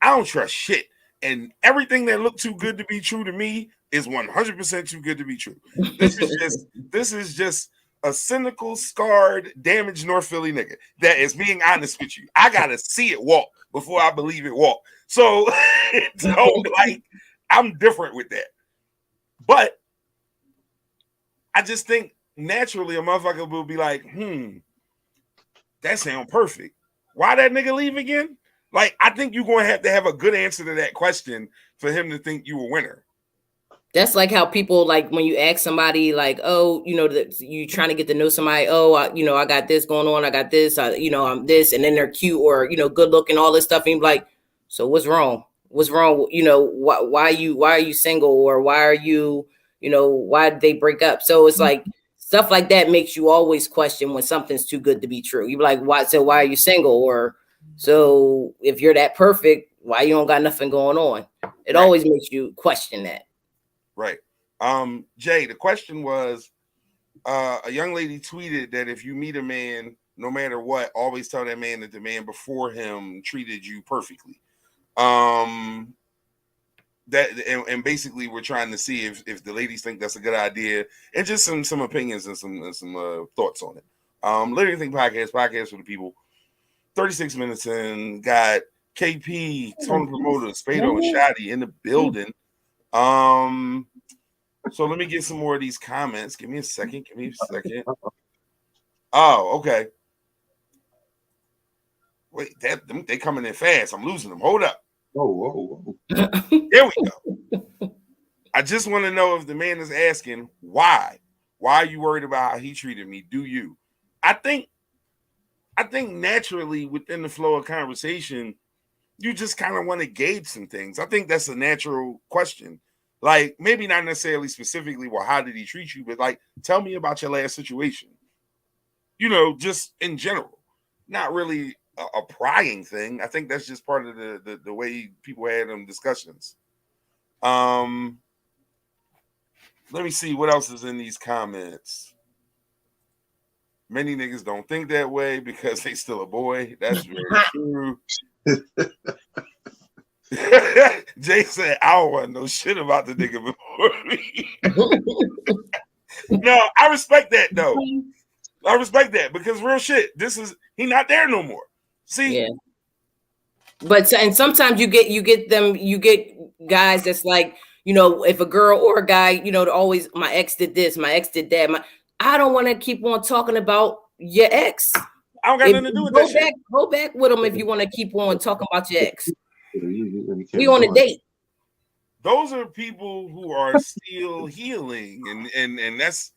don't trust shit And everything that looked too good to be true to me is 100% too good to be true. This is just a cynical, scarred, damaged North Philly nigga that is being honest with you. I gotta see it walk before I believe it walk. So, like, I'm different with that. But I just think naturally a motherfucker will be like, that sound perfect. Why that nigga leave again? Like, I think you're going to have a good answer to that question for him to think you a winner. That's like how people, like, when you ask somebody, like, oh, you know, that you trying to get to know somebody. Oh, I got this going on. I got this. I'm this, and then they're cute or good looking, all this stuff. And you're like, so what's wrong? What's wrong? Why are you single, or why are you, why did they break up? So it's like stuff like that makes you always question when something's too good to be true. You're like, why? So why are you single? Or so if you're that perfect, why you don't got nothing going on? It always makes you question that. Right. Jay, the question was, a young lady tweeted that if you meet a man, no matter what, always tell that man that the man before him treated you perfectly. And basically we're trying to see if the ladies think that's a good idea, and just some opinions and some thoughts on it. Literally Think podcast for the people. 36 minutes in, got KP, Tony Promoter, Spado, and Shotty in the building. So let me get some more of these comments. Give me a second. Oh, okay. Wait, they coming in fast. I'm losing them. Hold up. Whoa. There we go. I just want to know if the man is asking why. Why are you worried about how he treated me? Do you? I think naturally within the flow of conversation, you just kind of want to gauge some things. I think that's a natural question. Like, maybe not necessarily specifically, well, how did he treat you? But like, tell me about your last situation. Just in general. Not really a prying thing. I think that's just part of the way people had them discussions. Let me see what else is in these comments. Many niggas don't think that way because they still a boy. That's very true. Jay said, I don't want to know shit about the nigga before me. No, I respect that though. I respect that because real shit, he not there no more. See? Yeah. But and sometimes you get guys that's like, if a girl or a guy, always, my ex did this, my ex did that. I don't want to keep on talking about your ex. I don't got nothing to do with that shit. Go back with them if you want to keep on talking about your ex. We on a date. Those are people who are still healing, and that's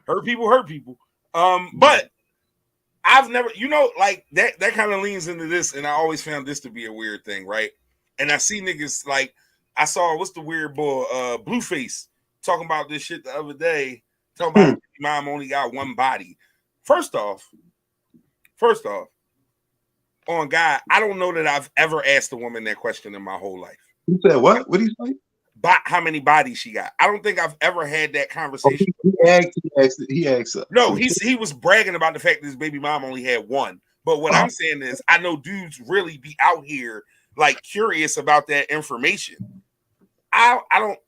hurt people. But I've never, like that kind of leans into this, and I always found this to be a weird thing, right? And I see niggas like, I saw, what's the weird boy, Blueface, talking about this shit the other day, talking about mom only got one body. First off, on God, I don't know that I've ever asked a woman that question in my whole life. You said what? What do you say? How many bodies she got? I don't think I've ever had that conversation. He asked. No, he was bragging about the fact that his baby mom only had one. But what I'm saying is, I know dudes really be out here like curious about that information. I don't.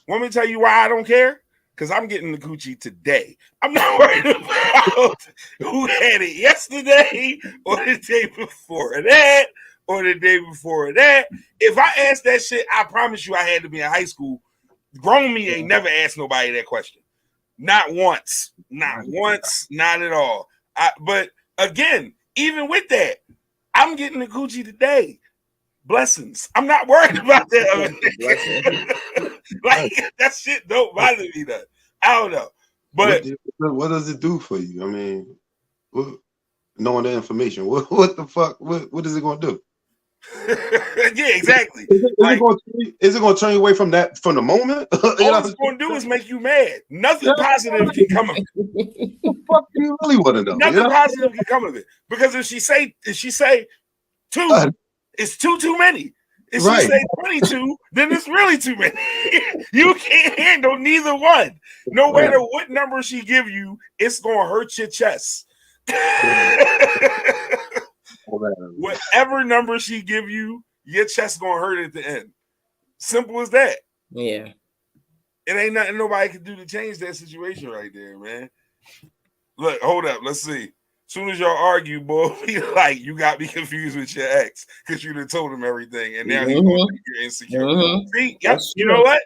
Want me to tell you why I don't care? Because I'm getting the Gucci today. I'm not worried about who had it yesterday or the day before that or the day before that. If I asked that shit, I promise you I had to be in high school. Grown me ain't never asked nobody that question. Not once. Not at all. But again, even with that, I'm getting the Gucci today. Blessings. I'm not worried about that. Like, that shit don't bother me though. I don't know. But what does it do for you? I mean, knowing the information, what the fuck? What is it going to do? Yeah, exactly. Is it going to turn you away from the moment? All it's going to do is make you mad. Nothing positive can come of it. What the fuck do you really want to know? Nothing positive can come of it. Because if she say two, it's too many. If she say 22, then it's really too many. You can't handle neither one. No matter what number she give you, it's gonna hurt your chest. Whatever number she give you, your chest gonna hurt at the end. Simple as that. Yeah. It ain't nothing nobody can do to change that situation right there, man. Look, hold up. Let's see. As soon as y'all argue, boy, like you got me confused with your ex because you done told him everything, and now he's you're insecure. See, yep. You know what?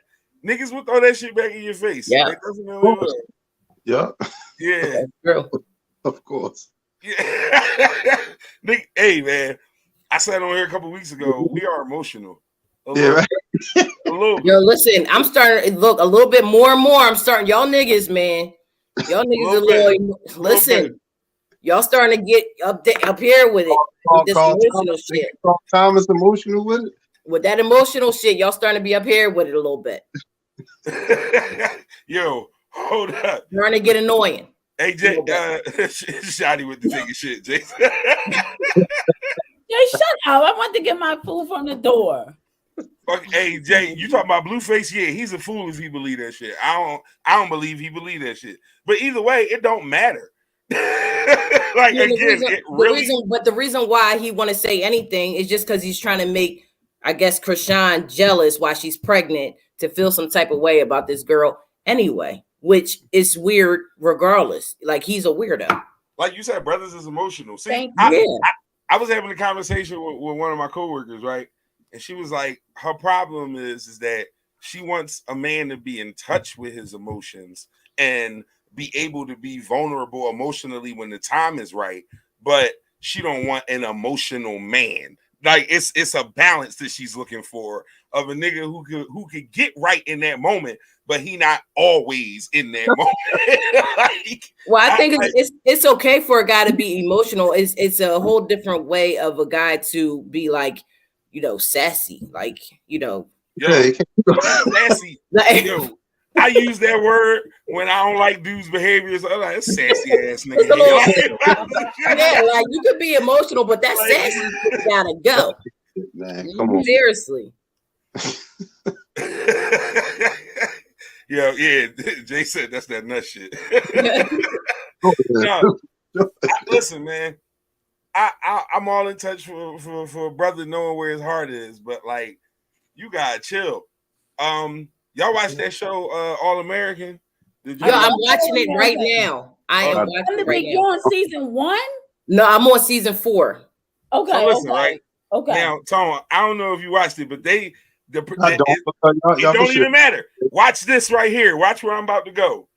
Niggas will throw that shit back in your face. Yeah. They definitely will. Yeah. Yeah. Of course. Yeah. Hey, man. I said on here a couple weeks ago, we are emotional. Right. Yo, listen, I'm starting to look a little bit more and more. I'm starting, y'all niggas, man. Y'all niggas a little listen. Y'all starting to get up here with it. With this emotional shit. Thomas emotional with it? With that emotional shit, y'all starting to be up here with it a little bit. Yo, hold up. Starting to get annoying. Hey, Jay, Shotty with the taking shit, Jay. Jay, shut up. I want to get my food from the door. Hey, Jay, you talking about Blueface? Yeah, he's a fool if he believe that shit. I don't believe he believe that shit. But either way, it don't matter. Like the reason why he want to say anything is just because he's trying to make, I guess, Krishan jealous while she's pregnant to feel some type of way about this girl anyway, which is weird regardless. Like, he's a weirdo. Like you said, brothers is emotional. See, I was having a conversation with one of my coworkers, right? And she was like, her problem is that she wants a man to be in touch with his emotions and be able to be vulnerable emotionally when the time is right, but she don't want an emotional man. Like, it's a balance that she's looking for of a nigga who could get right in that moment, but he not always in that moment. Like, well, I think it's okay for a guy to be emotional. It's a whole different way of a guy to be like, you know, sassy, like, you know, sassy. Yo, I use that word when I don't like dudes' behaviors. I'm like, it's sassy ass nigga. Yeah, like, you could be emotional, but that sassy gotta go. Man, come on. Seriously. Yeah, Jay said that's that nut shit. Listen, man. I'm all in touch for a brother knowing where his heart is, but like, you gotta chill. Y'all watch that show, All American? Yo, I'm watching it right now. I am watching it right now. You on season 1? No, I'm on season 4. Okay. So listen, right? Okay. Now, Tom, I don't know if you watched it, but it don't even matter. Watch this right here. Watch where I'm about to go.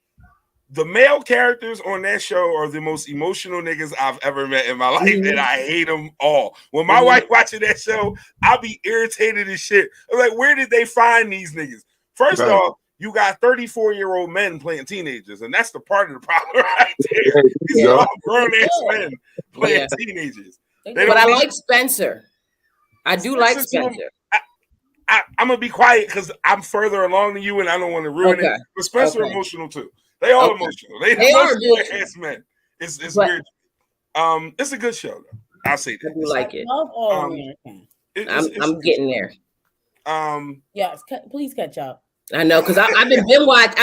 The male characters on that show are the most emotional niggas I've ever met in my life, and I hate them all. When my wife watching that show, I'll be irritated as shit. I'm like, where did they find these niggas? First off, you got 34-year-old men playing teenagers, and that's the part of the problem right there. These are all grown-ass men playing teenagers. But I like Spencer. I do like Spencer. I'm going to be quiet because I'm further along than you, and I don't want to ruin it. But Spencer emotional, too. They all emotional. They are emotional men. It's weird. It's a good show, though. I'll say that. I do like it. Love All American. I'm getting there. Yes, please catch up. I know, because I've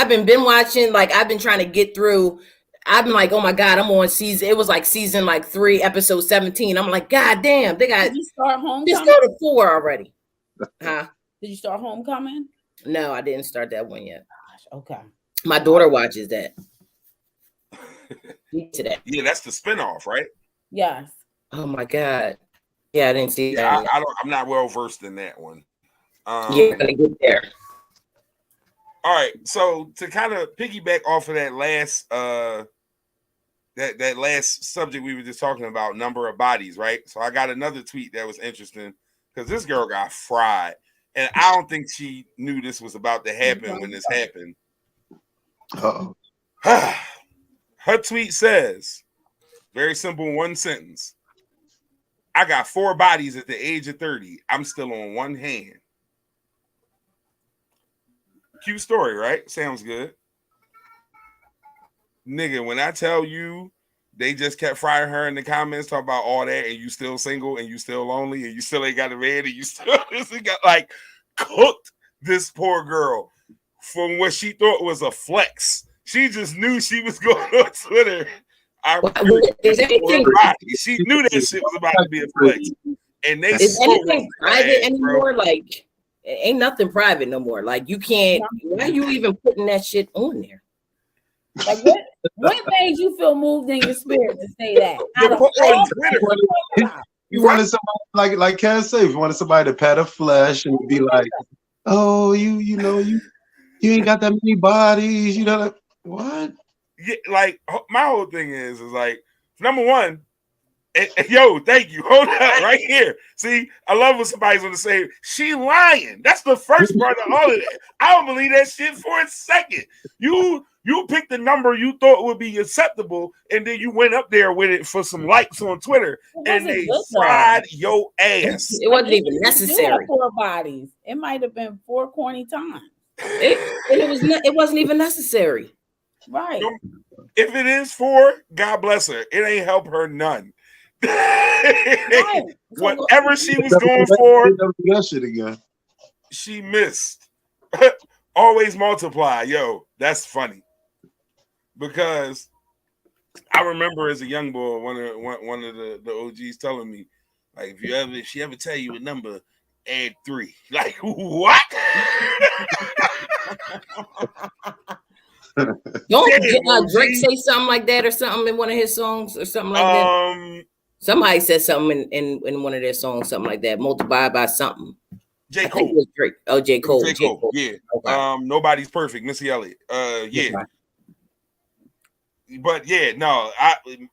been binge watching. Like, I've been trying to get through. I've been like, oh my god, I'm on season. It was like season 3, episode 17. I'm like, god damn, they got. Did you start Homecoming? Just go to 4 already. Huh? Did you start Homecoming? No, I didn't start that one yet. Gosh, okay. My daughter watches that. Yeah, that's the spinoff, right? Yes. Oh my god. Yeah, I didn't see that. I'm not well versed in that one. You're gonna get there. All right, so to kind of piggyback off of that last that last subject we were just talking about, number of bodies, right? So I got another tweet that was interesting because this girl got fried, and I don't think she knew this was about to happen when this happened. Her tweet says, very simple, one sentence: I got 4 bodies at the age of 30. I'm still on one hand. Cute story, right? Sounds good. Nigga, when I tell you they just kept frying her in the comments, talking about all that, and you still single, and you still lonely, and you still ain't got a man, and you still got like cooked this poor girl from what she thought was a flex. She just knew she was going on Twitter. She knew that shit was about to be a flex. And they is anything private anymore? Bro. Like, ain't nothing private no more. Like, you can't. Why are you even putting that shit on there? Like, what made you feel moved in your spirit to say that? You wanted somebody like Cass said, you wanted somebody to pat her flesh and be like, "Oh, you know you ain't got that many bodies." You know, like, what? Yeah, like my whole thing is like, number one, yo, thank you. Hold up, right here. See, I love when somebody's gonna say she lying. That's the first part of all of that. I don't believe that shit for a second. You picked the number you thought would be acceptable, and then you went up there with it for some likes on Twitter, and they fried your ass. It wasn't even necessary. 4 bodies. It might have been 4 corny times. It wasn't even necessary. Right. If it is 4, God bless her. It ain't help her none. Right. Whatever she was going for, that shit again. She missed. Always multiply, yo. That's funny. Because I remember as a young boy, one of the OGs telling me, like, if she ever tell you a number, add 3. Like, what? Don't Drake say something like that or something in one of his songs or something like that? Somebody said something in one of their songs, something like that. Multiply by something. J. Cole. Drake. Oh, J. Cole. J. Cole. Yeah. Okay. Nobody's perfect. Missy Elliott. Yeah. Okay. But yeah, no.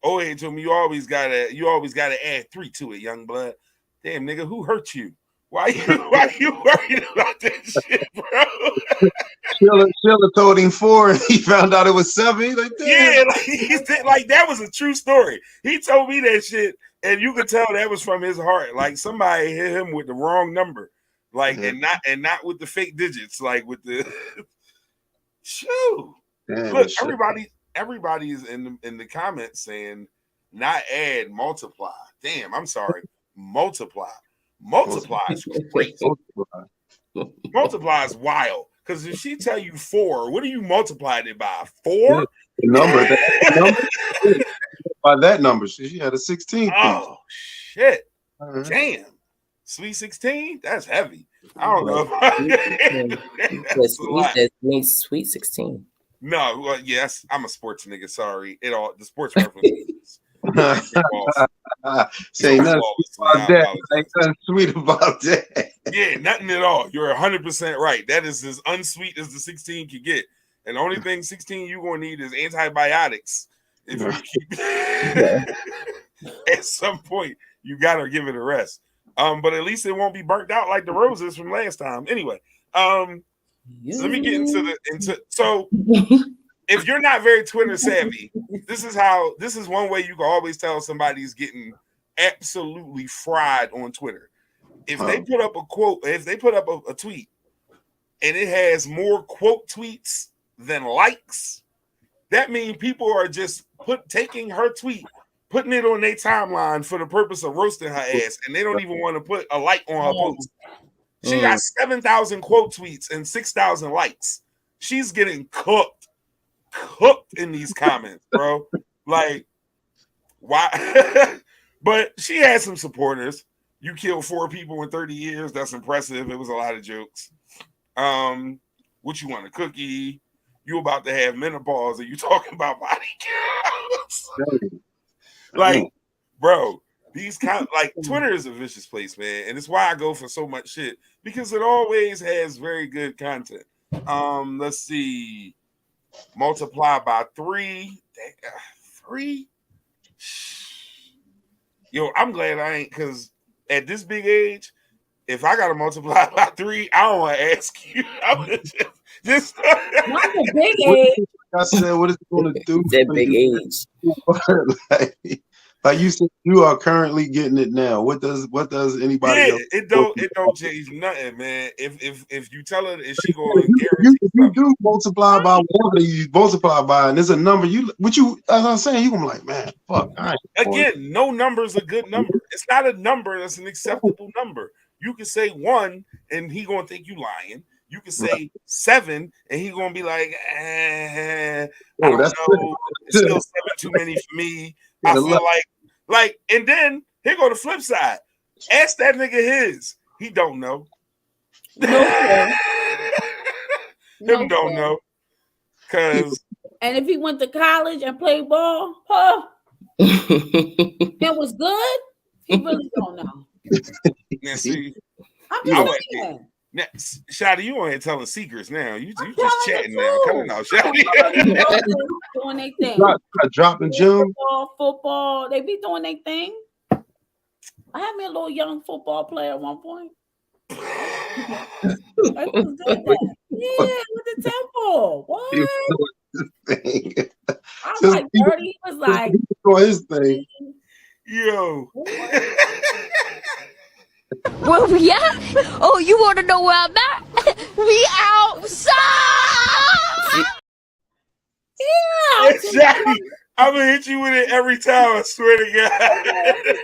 Ohe told me you always gotta add 3 to it, young blood. Damn, nigga, who hurt you? Why you worried about this shit, bro? Sheila told him 4 and he found out it was 7. Like, yeah, like that was a true story. He told me that shit, and you could tell that was from his heart. Like somebody hit him with the wrong number, like and not with the fake digits, like with the shoo. Look, everybody's in the comments saying not add, multiply. Damn, I'm sorry, multiply. Multiply is great. Multiply is wild. Because if she tell you 4, what do you multiply it by? 4? The number. By that number, she had a 16. Oh shit! Damn, sweet 16. That's heavy. I don't know. That means sweet 16. No, well, yes, I'm a sports nigga. Sorry, the sports references. Say nothing about that. Ain't nothing sweet about that. Yeah, nothing at all. You're 100% right. That is as unsweet as the 16 can get. And the only thing 16 you're gonna need is antibiotics. If you keep at some point, you gotta give it a rest. But at least it won't be burnt out like the roses from last time. Anyway, let me get into so. If you're not very Twitter savvy, this is one way you can always tell somebody's getting absolutely fried on Twitter. If they put up a quote, if they put up a tweet and it has more quote tweets than likes, that means people are just taking her tweet, putting it on their timeline for the purpose of roasting her ass, and they don't even want to put a like on her post. She got 7,000 quote tweets and 6,000 likes. She's getting cooked in these comments, bro. Like, why? But she had some supporters. You killed 4 people in 30 years. That's impressive. It was a lot of jokes. What you want, a cookie? You about to have menopause and you talking about body counts? Like, bro, Twitter is a vicious place, man. And it's why I go for so much shit, because it always has very good content. Let's see. Multiply by 3. 3? Yo, I'm glad I ain't, because at this big age, if I gotta multiply by 3, I don't want to ask you. I would just not the big age. I said, what is it going to do? That big age. Like you said, you are currently getting it now. What does anybody else? It don't change nothing, man. If you tell her, is she going if you do multiply by whatever you multiply by, and there's a number as I'm saying, you gonna be like, man, fuck. Again, no number is a good number. It's not a number that's an acceptable number. You can say 1 and he gonna think you lying. You can say 7 and he gonna be like, I don't know. It's still 7 too many for me. I feel like, and then here go the flip side. Ask that nigga his. He don't know. No, Him don't know. Cause and if he went to college and played ball, huh? It was good. He really don't know. Now see, I'm just saying. Now, Shotty, you on here telling secrets now. You just chatting now. Cut it out, Shotty. Doing their thing. Dropping June. Football. They be doing their thing. I had me a little young football player at one point. I was good at. Yeah, with the temple. What? I was like 30. He was like his thing. Yo. Well, yeah. Oh, you want to know where I'm at? We outside. Yeah. Exactly. I'm gonna hit you with it every time. I swear to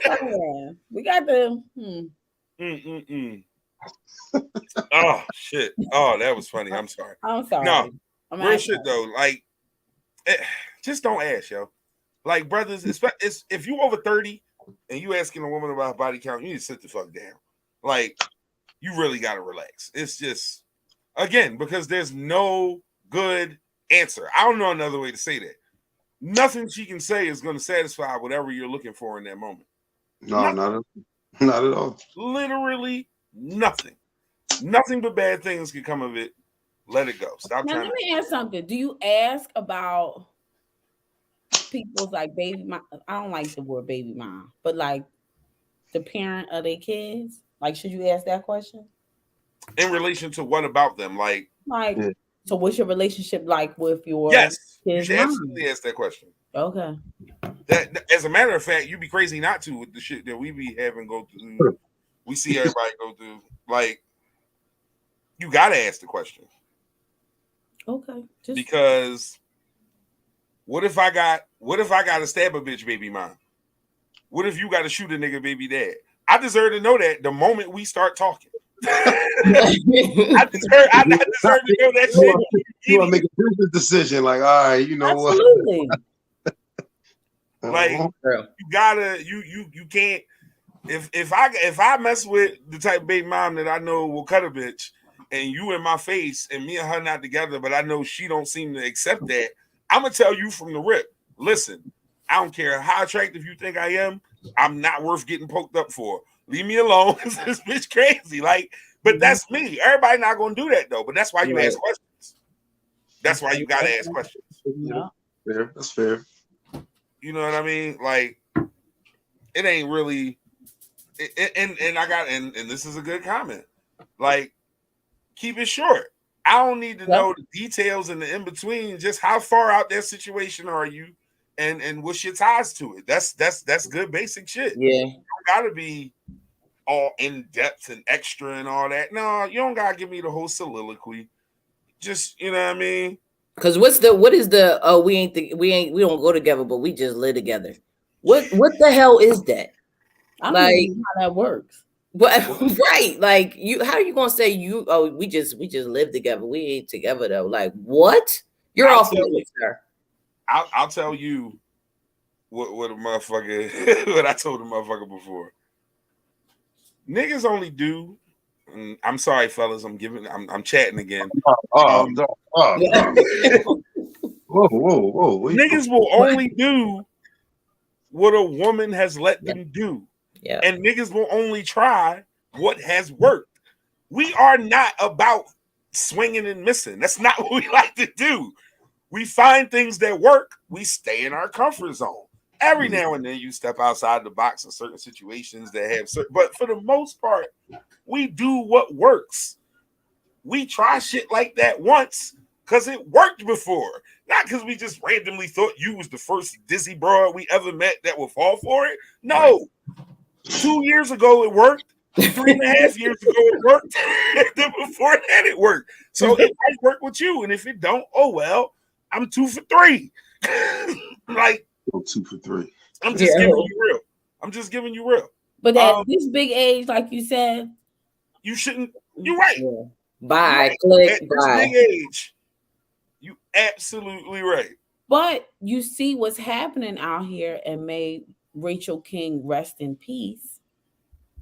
God. We got the. Oh shit! Oh, that was funny. I'm sorry. I'm sorry. No, real shit though. Like, just don't ask, yo. Like, brothers, if you over 30 and you asking a woman about body count, you need to sit the fuck down. Like, you really gotta relax. It's just, again, because there's no good answer. I don't know another way to say that. Nothing she can say is going to satisfy whatever you're looking for in that moment. No, not at all. Literally nothing. Nothing but bad things can come of it. Let it go. Stop trying. Let me ask something. Do you ask about people's like baby mom? I don't like the word baby mom, but like the parent of their kids. Like, should you ask that question? In relation to what about them? Like, so what's your relationship like with your kids? You kids' should mom? absolutely ask that question. Okay. That, as a matter of fact, you'd be crazy not to with the shit that we be having go through. We see everybody go through. Like, you gotta ask the question. Okay. Because what if I got to stab a bitch baby mom? What if you got to shoot a nigga baby dad? I deserve to know that the moment we start talking. I deserve to know that shit. You want to make a business decision, like, all right, you know absolutely. What? Like, you gotta, you can't. If I mess with the type of baby mom that I know will cut a bitch, and you in my face, and me and her not together, but I know she don't seem to accept that, I'm gonna tell you from the rip. Listen, I don't care how attractive you think I am. I'm not worth getting poked up for. Leave me alone. This bitch crazy. Like, but that's me. Everybody not gonna do that though. But that's why you ask questions. That's why you gotta ask questions. Yeah, fair. That's fair. You know what I mean? Like, it ain't really. And this is a good comment. Like, keep it short. I don't need to know the details and the in between. Just how far out that situation are you, and what's your ties to it. That's good basic shit. Yeah, you don't gotta be all in depth and extra and all that. No, you don't gotta give me the whole soliloquy. Just, you know what I mean? Because what is the we don't go together, but we just live together. What the hell is that? I don't know how that works. But right, like how are you gonna say we just live together? We ain't together though. Like what? You're off limits, sir. I'll tell you what a motherfucker what I told a motherfucker before. Niggas only do. I'm sorry, fellas. I'm chatting again. Whoa. Niggas will only do what a woman has let them do. Yeah. And niggas will only try what has worked. We are not about swinging and missing. That's not what we like to do. We find things that work. We stay in our comfort zone. Every now and then you step outside the box in certain situations that have certain, but for the most part, we do what works. We try shit like that once because it worked before. Not because we just randomly thought you was the first dizzy broad we ever met that would fall for it. No. 2 years ago it worked. 3.5 years ago it worked. And then before that it worked. So it might work with you. And if it don't, oh well, I'm 2 for 3. Like 2 for 3. I'm just giving you real. I'm just giving you real. But at this big age, like you said, you shouldn't. You're right. Yeah. Bye. Right. Click. At Bye. this big age, you absolutely right. But you see what's happening out here, and may Rachel King rest in peace.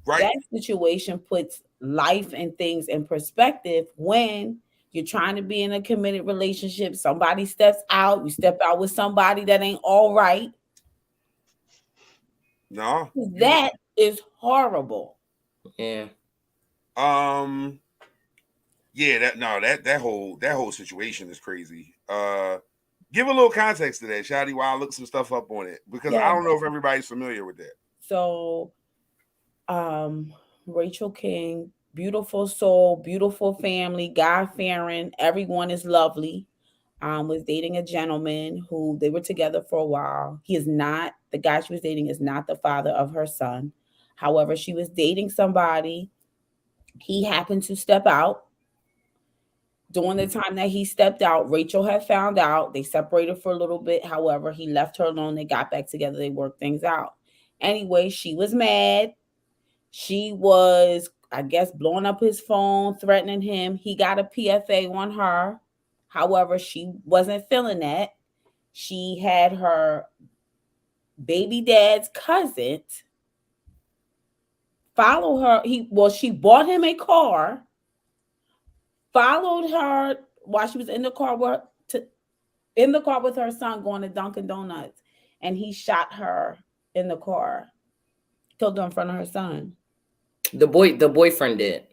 Right. That situation puts life and things in perspective when you're trying to be in a committed relationship. Somebody steps out, you step out with somebody that ain't all right. No. That is horrible. Yeah. Yeah, that whole situation is crazy. Give a little context to that, Shadi, while I look some stuff up on it, because I don't know if everybody's familiar with that. So Rachel King, beautiful soul, beautiful family, God-fearing, everyone is lovely. Was dating a gentleman who they were together for a while. He is not, the guy she was dating is not the father of her son. However, she was dating somebody. He happened to step out. During the time that he stepped out, Rachel had found out. They separated for a little bit. However, he left her alone. They got back together. They worked things out. Anyway, she was mad. She was, I guess, blowing up his phone, threatening him. He got a PFA on her. However, she wasn't feeling that. She had her baby dad's cousin follow her. She bought him a car, followed her while she was in the car with her son going to Dunkin' Donuts, and he shot her in the car, killed her in front of her son. The boyfriend did.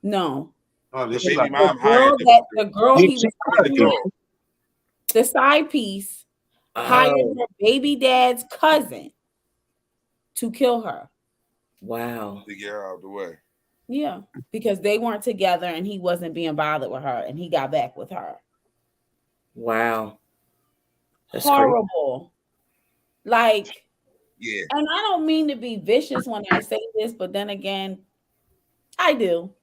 No. Oh, the baby mom hired the girl he was talking, the side piece, hired her baby dad's cousin to kill her. Wow. To get her out of the way. Yeah, because they weren't together and he wasn't being bothered with her, and he got back with her. Wow. That's horrible. Crazy. Like, yeah. And I don't mean to be vicious when I say this, but then again, I do.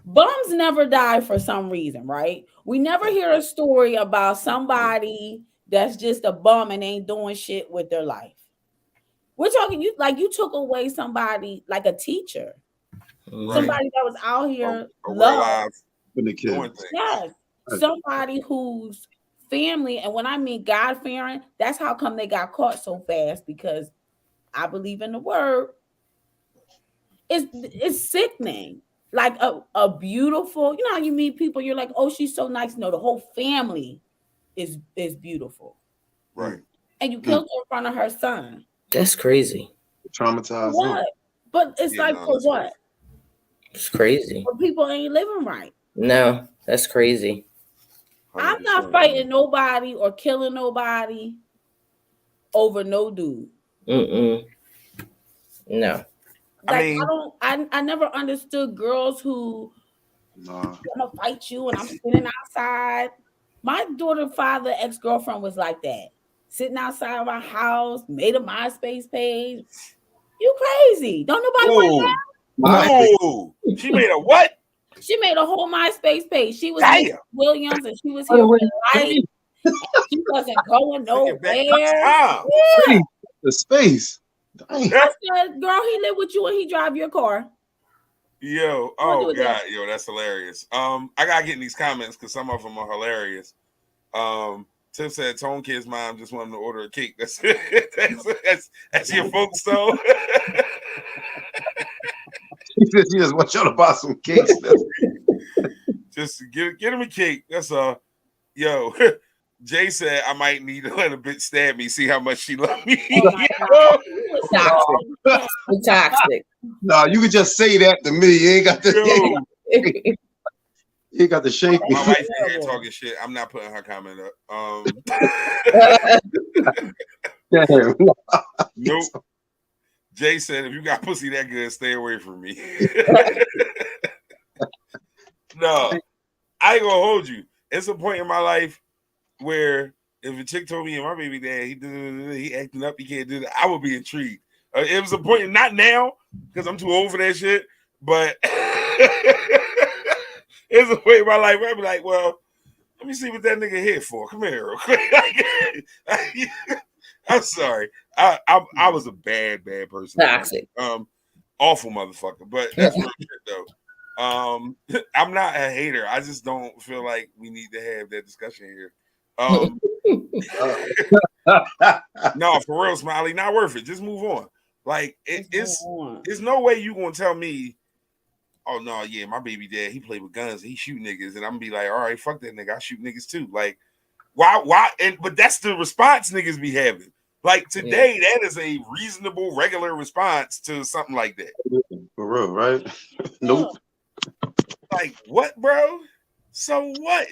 Bums never die for some reason, right? We never hear a story about somebody that's just a bum and ain't doing shit with their life. We're talking you took away somebody like a teacher, right. Somebody that was out here loved. Yes, somebody whose family, and when I mean God-fearing, that's how come they got caught so fast, because I believe in the word. It's sickening. Like a beautiful, you know how you meet people, you're like, oh, she's so nice. No, the whole family is beautiful. Right. And you killed her in front of her son. That's crazy. Traumatized. What? But it's for what? Crazy. It's crazy. But people ain't living right. No, that's crazy. I'm not fighting nobody or killing nobody over no dude. No. Like, I never understood girls who gonna fight you and I'm sitting outside. My daughter's father, ex-girlfriend was like that. Sitting outside my house, made a MySpace page. You crazy. Don't nobody want that? No. She made a what? She made a whole MySpace page. She was Williams and she was here for life. She wasn't going nowhere. The space. I said, girl, he live with you and he drive your car. Yo, oh God, yo, that's hilarious. I gotta get in these comments because some of them are hilarious. Tiff said Tone Kid's mom just wanted to order a cake. That's that's your folks though. She just wants y'all to buy some cakes. Just get him a cake. That's all. Yo, Jay said I might need to let a bitch stab me, see how much she loves me. Oh toxic. No, you could just say that to me. You ain't got to. You ain't got to shake me. My wife in here talking shit. I'm not putting her comment up. Damn. Nope. Jay said, if you got pussy that good, stay away from me. No, I ain't gonna hold you. It's a point in my life where if a chick told me and my baby dad, he acting up, he can't do that, I would be intrigued. It was a point, not now, because I'm too old for that shit, but it's a point in my life where I'd be like, well, let me see what that nigga here for. Come here real quick. I'm sorry. I was a bad person. Toxic. Awful motherfucker. But that's real shit though. I'm not a hater. I just don't feel like we need to have that discussion here. No, for real, Smiley, not worth it. Just move on. Like it's there's no way you gonna tell me, oh no, yeah, my baby dad, he played with guns, he shoot niggas, and I'm gonna be like, all right, fuck that nigga, I shoot niggas too. Like, why? But that's the response niggas be having. Like today, that is a reasonable, regular response to something like that. For real, right? Nope. Like what, bro? So what?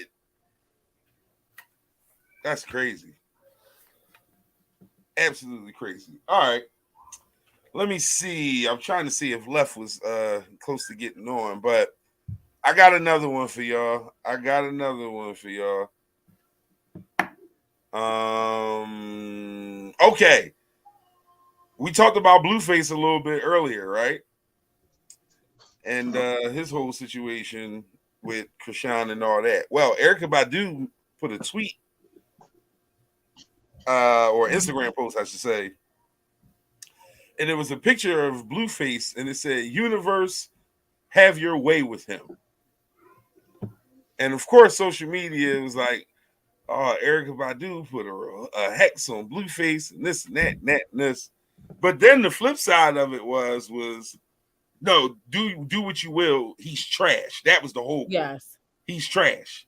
That's crazy. Absolutely crazy. All right. Let me see. I'm trying to see if Left was close to getting on, but I got another one for y'all. Okay. We talked about Blueface a little bit earlier, right? And his whole situation with Krishan and all that. Well, Erykah Badu put a tweet or Instagram post, I should say. And it was a picture of Blueface, and it said, "Universe, have your way with him." And of course, social media was like, "Oh, Erykah Badu put a hex on Blueface, and this and that and that and this." But then the flip side of it was no, do what you will. He's trash. That was the whole point. Yes. He's trash.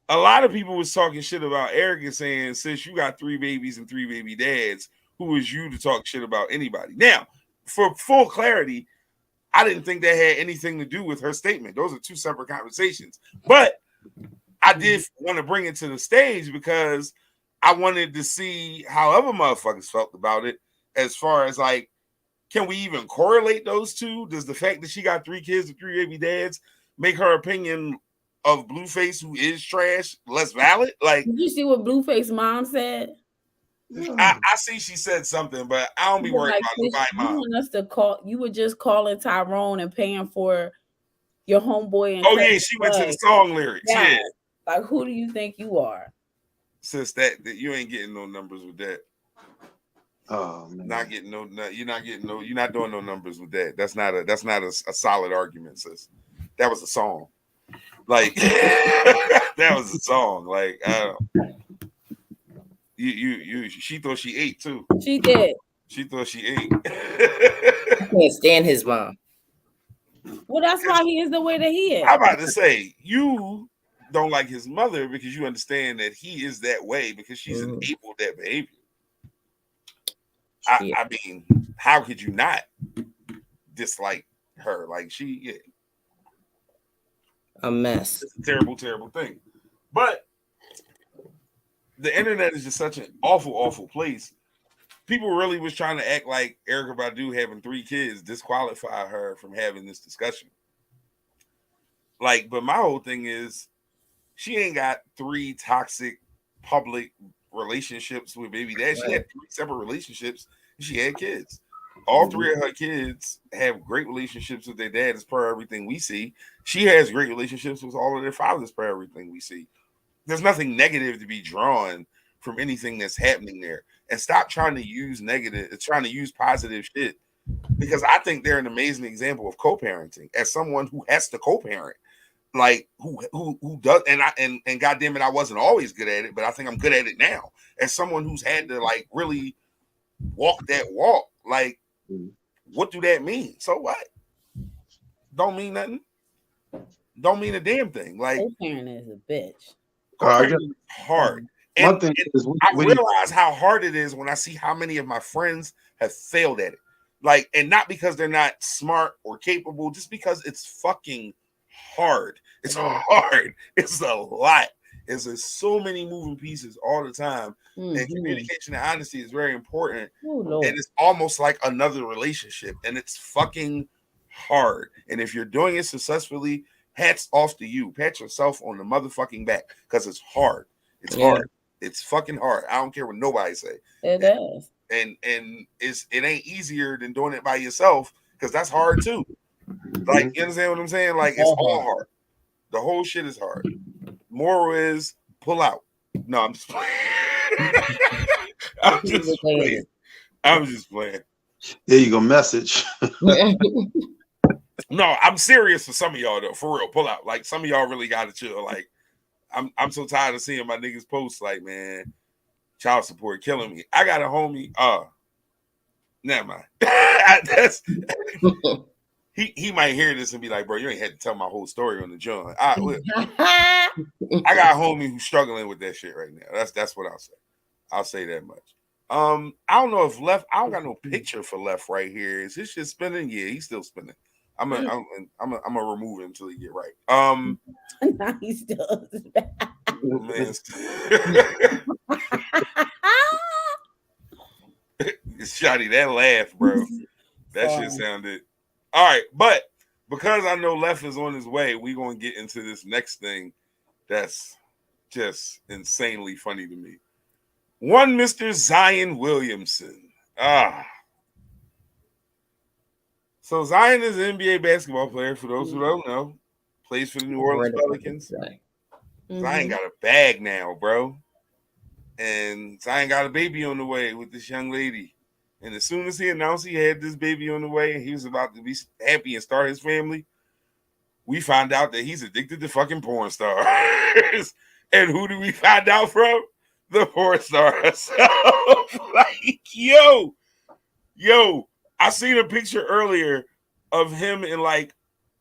A lot of people was talking shit about Erykah, saying, "Sis, you got 3 babies and 3 baby dads. Who is you to talk shit about anybody?" Now, for full clarity, I didn't think that had anything to do with her statement. Those are 2 separate conversations. But I did want to bring it to the stage because I wanted to see how other motherfuckers felt about it, as far as like, can we even correlate those two? Does the fact that she got 3 kids and 3 baby dads make her opinion of Blueface, who is trash, less valid? Like, did you see what Blueface's mom said? I see she said something, but I don't be worried about nobody's mom. You want us to call? You were just calling Tyrone and paying for your homeboy. Oh yeah, she went to the song lyrics. Yeah. Like, who do you think you are? Sis, that you ain't getting no numbers with that. Oh man. Not getting no. You're not doing no numbers with that. That's not a solid argument, sis. That was a song. Like that was a song. Like she thought she ate too. She did. She thought she ate. I can't stand his mom. Well, that's why he is the way that he is. I'm about to say, you don't like his mother because you understand that he is that way because she's enabled that behavior. I mean, how could you not dislike her? Like a mess. It's a terrible, terrible thing. But the internet is just such an awful, awful place. People really was trying to act like Erykah Badu having 3 kids disqualify her from having this discussion. Like, but my whole thing is, she ain't got 3 toxic public relationships with baby dad. She had 3 separate relationships. And she had kids. All 3 of her kids have great relationships with their dad, as per everything we see. She has great relationships with all of their fathers, per everything we see. There's nothing negative to be drawn from anything that's happening there. And stop trying to use positive shit, because I think they're an amazing example of co-parenting. As someone who has to co-parent, like who does, and goddamn it, I wasn't always good at it, but I think I'm good at it now. As someone who's had to like really walk that walk, like, what do that mean? So what? Don't mean nothing. Don't mean a damn thing. Like, co-parenting is a bitch. Co-parenting is hard. And I realize how hard it is when I see how many of my friends have failed at it. Like, and not because they're not smart or capable, just because it's fucking hard. It's hard. It's a lot. There's so many moving pieces all the time. And communication and honesty is very important. And it's almost like another relationship. And it's fucking hard. And if you're doing it successfully, hats off to you. Pat yourself on the motherfucking back, because it's hard. It's hard. It's fucking hard. I don't care what nobody say. It is. And it ain't easier than doing it by yourself, because that's hard too. Like, you understand what I'm saying? Like, it's all hard. The whole shit is hard. Moral is pull out. No, I'm just playing. I'm just playing. There you go, message. No, I'm serious for some of y'all though. For real, pull out. Like, some of y'all really gotta chill. Like, I'm so tired of seeing my niggas post like, man, Child support killing me. I got a homie. Never mind. That's he might hear this and be like, bro, you ain't had to tell my whole story on the jawn. I got a homie who's struggling with that shit right now. That's what I'll say. I'll say that much. I don't know if Left. I don't got no picture for Left right here. Is his shit spinning? Yeah, he's still spinning. I'm gonna remove him until he get right. Nah, he still is bad. Man. Shotty, that laugh, bro. That shit sounded all right. But because I know Left is on his way, we're gonna get into this next thing that's just insanely funny to me. One Mr. Zion Williamson. So Zion is an NBA basketball player, for those who don't know. Plays for the New Orleans Pelicans. Zion got a bag now, bro. And Zion got a baby on the way with this young lady. And as soon as he announced he had this baby on the way and he was about to be happy and start his family, we found out that he's addicted to fucking porn stars. And who do we find out from? The porn stars. So, like, yo, I seen a picture earlier of him in like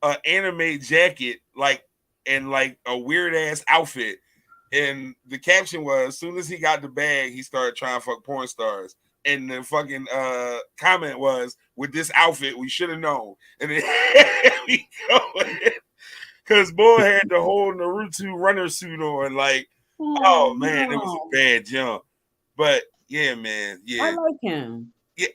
an anime jacket, like, and like a weird ass outfit. And the caption was, as soon as he got the bag, he started trying to fuck porn stars. And the fucking comment was, with this outfit, we should have known. And then we going. Because boy had the whole Naruto runner suit on. Like, oh man, it was a bad jump. But yeah, man. Yeah. I like him. Yeah,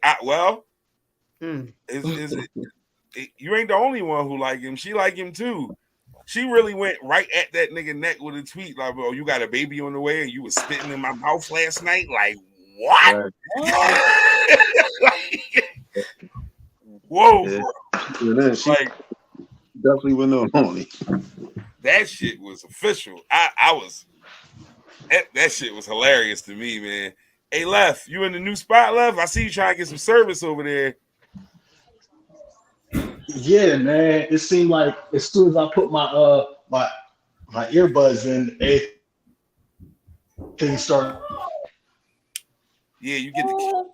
you ain't the only one who like him. She like him too. She really went right at that nigga neck with a tweet like, bro, you got a baby on the way and you was spitting in my mouth last night? Like, what? Right. Like, whoa, yeah. Bro. Yeah, she like, definitely went on it. That shit was official. I was that shit was hilarious to me, man. Hey, Left, you in the new spot, Left? I see you trying to get some service over there. Yeah, man. It seemed like as soon as I put my my earbuds in, things started. Yeah, you get the.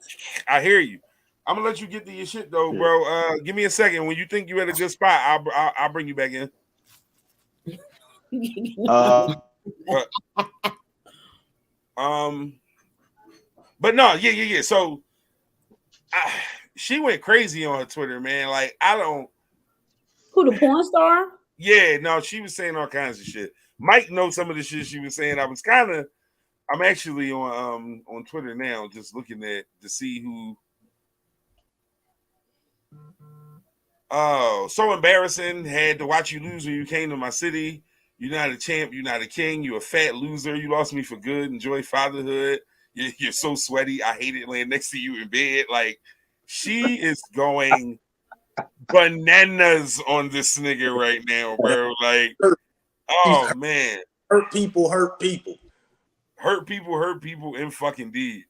I hear you. I'm gonna let you get to your shit though, bro. Give me a second. When you think you at a good spot, I'll bring you back in. But no, yeah. So she went crazy on her Twitter, man. Like, I don't. Who, the porn star? Yeah, no, she was saying all kinds of shit. Mike knows some of the shit she was saying. I'm actually on Twitter now, just looking at to see who. Oh, so embarrassing. Had to watch you lose when you came to my city. You're not a champ. You're not a king. You're a fat loser. You lost me for good. Enjoy fatherhood. You're so sweaty. I hate it laying next to you in bed. Like, she is going bananas on this nigga right now, bro. Like, oh man. Hurt people. Hurt people in fucking deed.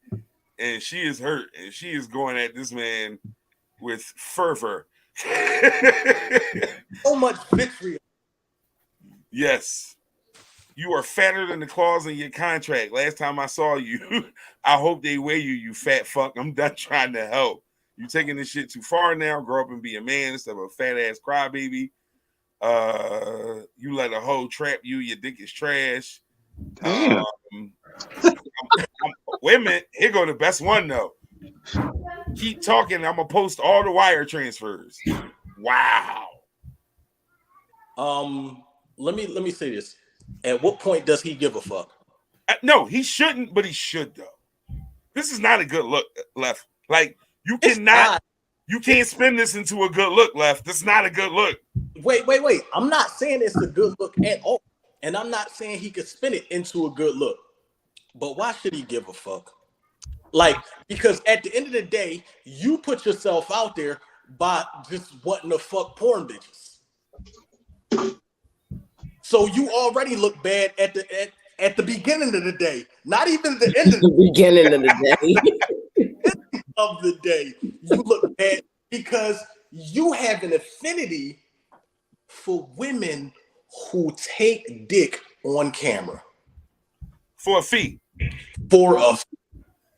And she is hurt. And she is going at this man with fervor. So much vitriol. Yes. You are fatter than the clause in your contract. Last time I saw you, I hope they weigh you, you fat fuck. I'm done trying to help. You taking this shit too far now. Grow up and be a man instead of a fat ass crybaby. You let a hoe trap you. Your dick is trash. Wait a minute. Here go the best one though. Keep talking. I'm gonna post all the wire transfers. Wow. Let me say this. At what point does he give a fuck? No, he shouldn't, but he should though. This is not a good look, Left. Like, you cannot, you can't spin this into a good look, Left. This is not a good look. Wait. I'm not saying it's a good look at all. And I'm not saying he could spin it into a good look. But why should he give a fuck? Like, because at the end of the day, you put yourself out there by just wanting to fuck porn bitches. So you already look bad at the beginning of the day. Not even the end of the beginning of the day. Of the day. You look bad because you have an affinity for women who take dick on camera. For a fee. For a fee.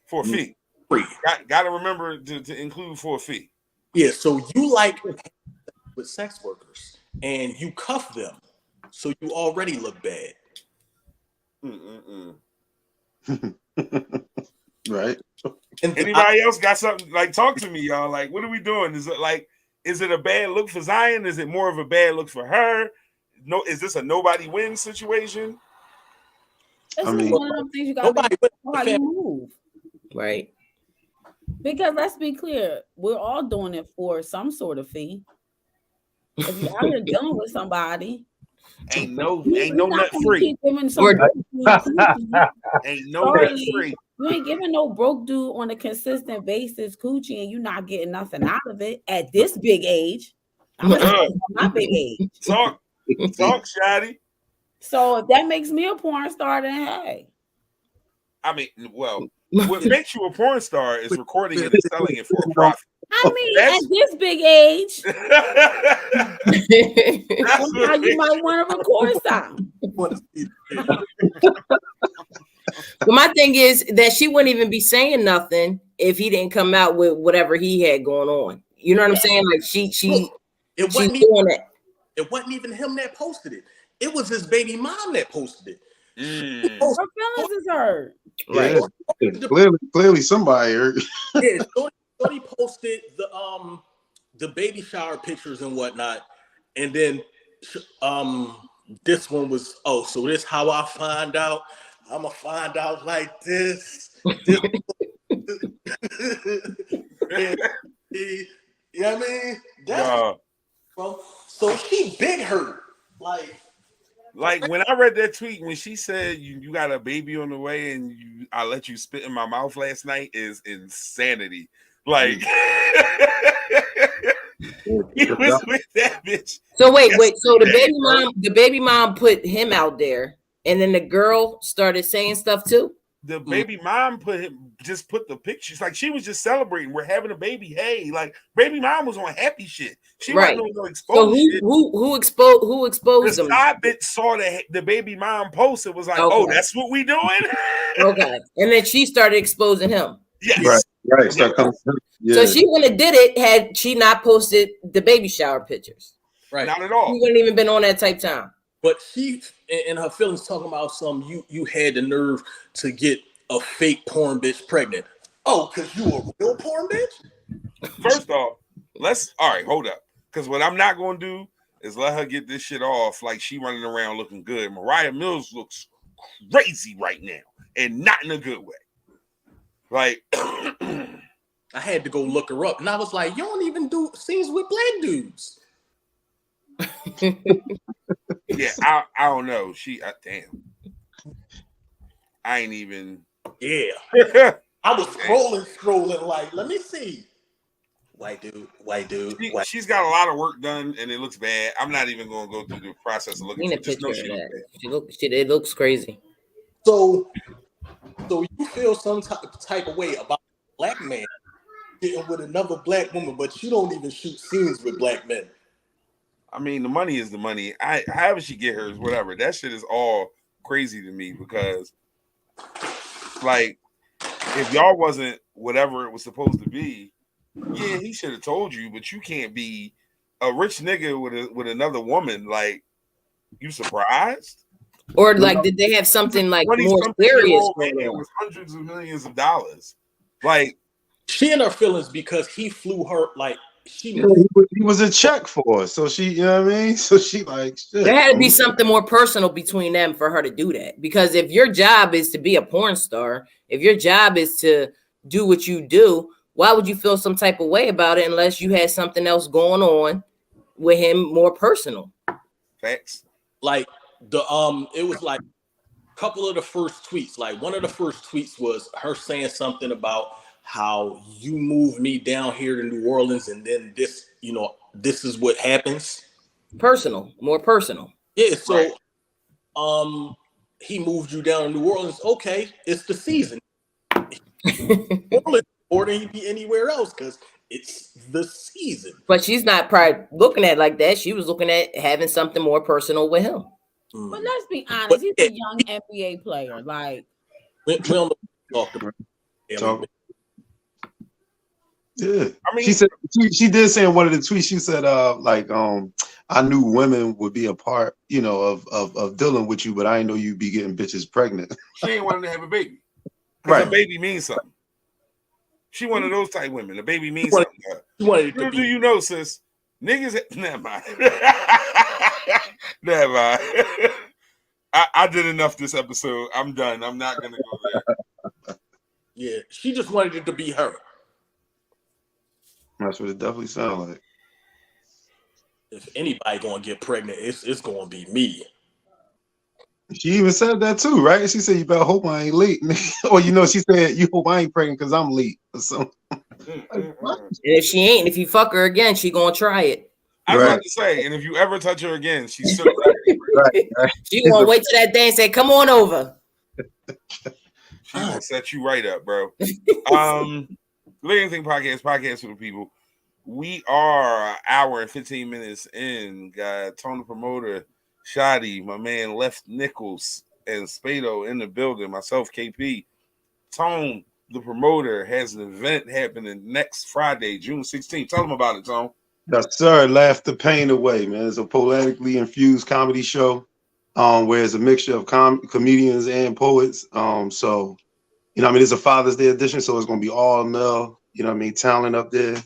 For a fee. Free. Got to remember to include for a fee. Yeah, so you like with sex workers and you cuff them, so you already look bad. Right. Anybody else got something? Like, talk to me, y'all. Like, what are we doing? Is it a bad look for Zion? Is it more of a bad look for her? No, is this a nobody wins situation? It's one of them things you gotta be how you move. Right. Because let's be clear, we're all doing it for some sort of fee. If you're out here dealing with somebody, ain't no nut free. Ain't no nut free. You ain't giving no broke dude on a consistent basis coochie, and you're not getting nothing out of it at this big age. I'm my big age. Talk, Shotty. So if that makes me a porn star, then hey. I mean, well, what makes you a porn star is recording it and selling it for a profit. I mean, at this big age, that's how you might want to record something. Well, my thing is that she wouldn't even be saying nothing if he didn't come out with whatever he had going on. You know what I'm saying? Like it wasn't even him that posted it. It was his baby mom that posted it. Her feelings is hurt. Right. Clearly somebody hurt. Yeah, Shorty posted the baby shower pictures and whatnot, and then this one was so this how I find out. I'ma find out like this. You know what I mean? So she big hurt. Like when I read that tweet when she said you got a baby on the way and I let you spit in my mouth last night is insanity. Like he was with that bitch. So wait. So the baby mom put him out there, and then the girl started saying stuff too. The baby mom put the pictures, like she was just celebrating. We're having a baby. Hey, like baby mom was on happy shit. She wasn't on no exposed shit. Who exposed them? The side bitch saw the baby mom post. It was like, oh, that's what we doing. Okay, and then she started exposing him. Yes, right. So she wouldn't have did it had she not posted the baby shower pictures. Right, not at all. She wouldn't even been on that type time. But she, in her feelings, talking about you had the nerve to get a fake porn bitch pregnant. Oh, because you a real porn bitch? First off, hold up. Because what I'm not going to do is let her get this shit off like she running around looking good. Mariah Mills looks crazy right now, and not in a good way. Like, I had to go look her up, and I was like, you don't even do scenes with black dudes. Yeah, I don't know. Damn. I ain't even. Yeah. I was scrolling like, let me see. White dude. She's got a lot of work done, and it looks bad. I'm not even going to go through the process of looking at it. It looks crazy. So you feel some type of way about a black man getting with another black woman, but you don't even shoot scenes with black men. I mean, the money is the money. However she get hers, whatever. That shit is all crazy to me because, like, if y'all wasn't whatever it was supposed to be, yeah, he should have told you. But you can't be a rich nigga with another woman. Like, you surprised? Or like, did they have something like more serious? It was hundreds of millions of dollars. Like, she in her feelings because he flew her like. He was a check for her, so she, you know what I mean? So she like, shit. There had to be something more personal between them for her to do that. Because if your job is to be a porn star, if your job is to do what you do, why would you feel some type of way about it unless you had something else going on with him more personal? Facts. Like it was like a couple of the first tweets. Like one of the first tweets was her saying something about how you moved me down here to New Orleans, and then this is what happens. Personal, more personal. Yeah, so right. He moved you down to New Orleans. Okay, it's the season. Or than he'd be anywhere else because it's the season. But she's not probably looking at it like that. She was looking at having something more personal with him. But let's be honest, he's a young NBA player. Like we don't know what to talk about. So, yeah. I mean, she said she did say in one of the tweets, she said, I knew women would be a part, of dealing with you, but I didn't know you'd be getting bitches pregnant. She ain't wanting to have a baby. Because a baby means something. She one of those type women. A baby means something. Little do you know, sis, niggas. Never mind. Never mind. I did enough this episode. I'm done. I'm not gonna go there. Yeah, she just wanted it to be her. That's what it definitely sounds like. If anybody gonna get pregnant, it's gonna be me. She even said that too, right? She said, "You better hope I ain't late." Or she said, "You hope I ain't pregnant because I'm late." Or something. And if she ain't, if you fuck her again, she gonna try it. I was about to say, and if you ever touch her again, she's still right. She gonna wait till that day and say, "Come on over." She gonna set you right up, bro. Anything podcast for the people. We are an hour and 15 minutes in. Got Tony Promoter, Shoddy, my man Left Nichols, and Spado in the building. Myself, KP. Tone, the promoter, has an event happening next Friday, June 16th. Tell them about it, Tone. Yes, sir. Laugh the pain away, man. It's a poetically infused comedy show, where it's a mixture of comedians and poets. So, it's a Father's Day edition, so it's gonna be all male, talent up there.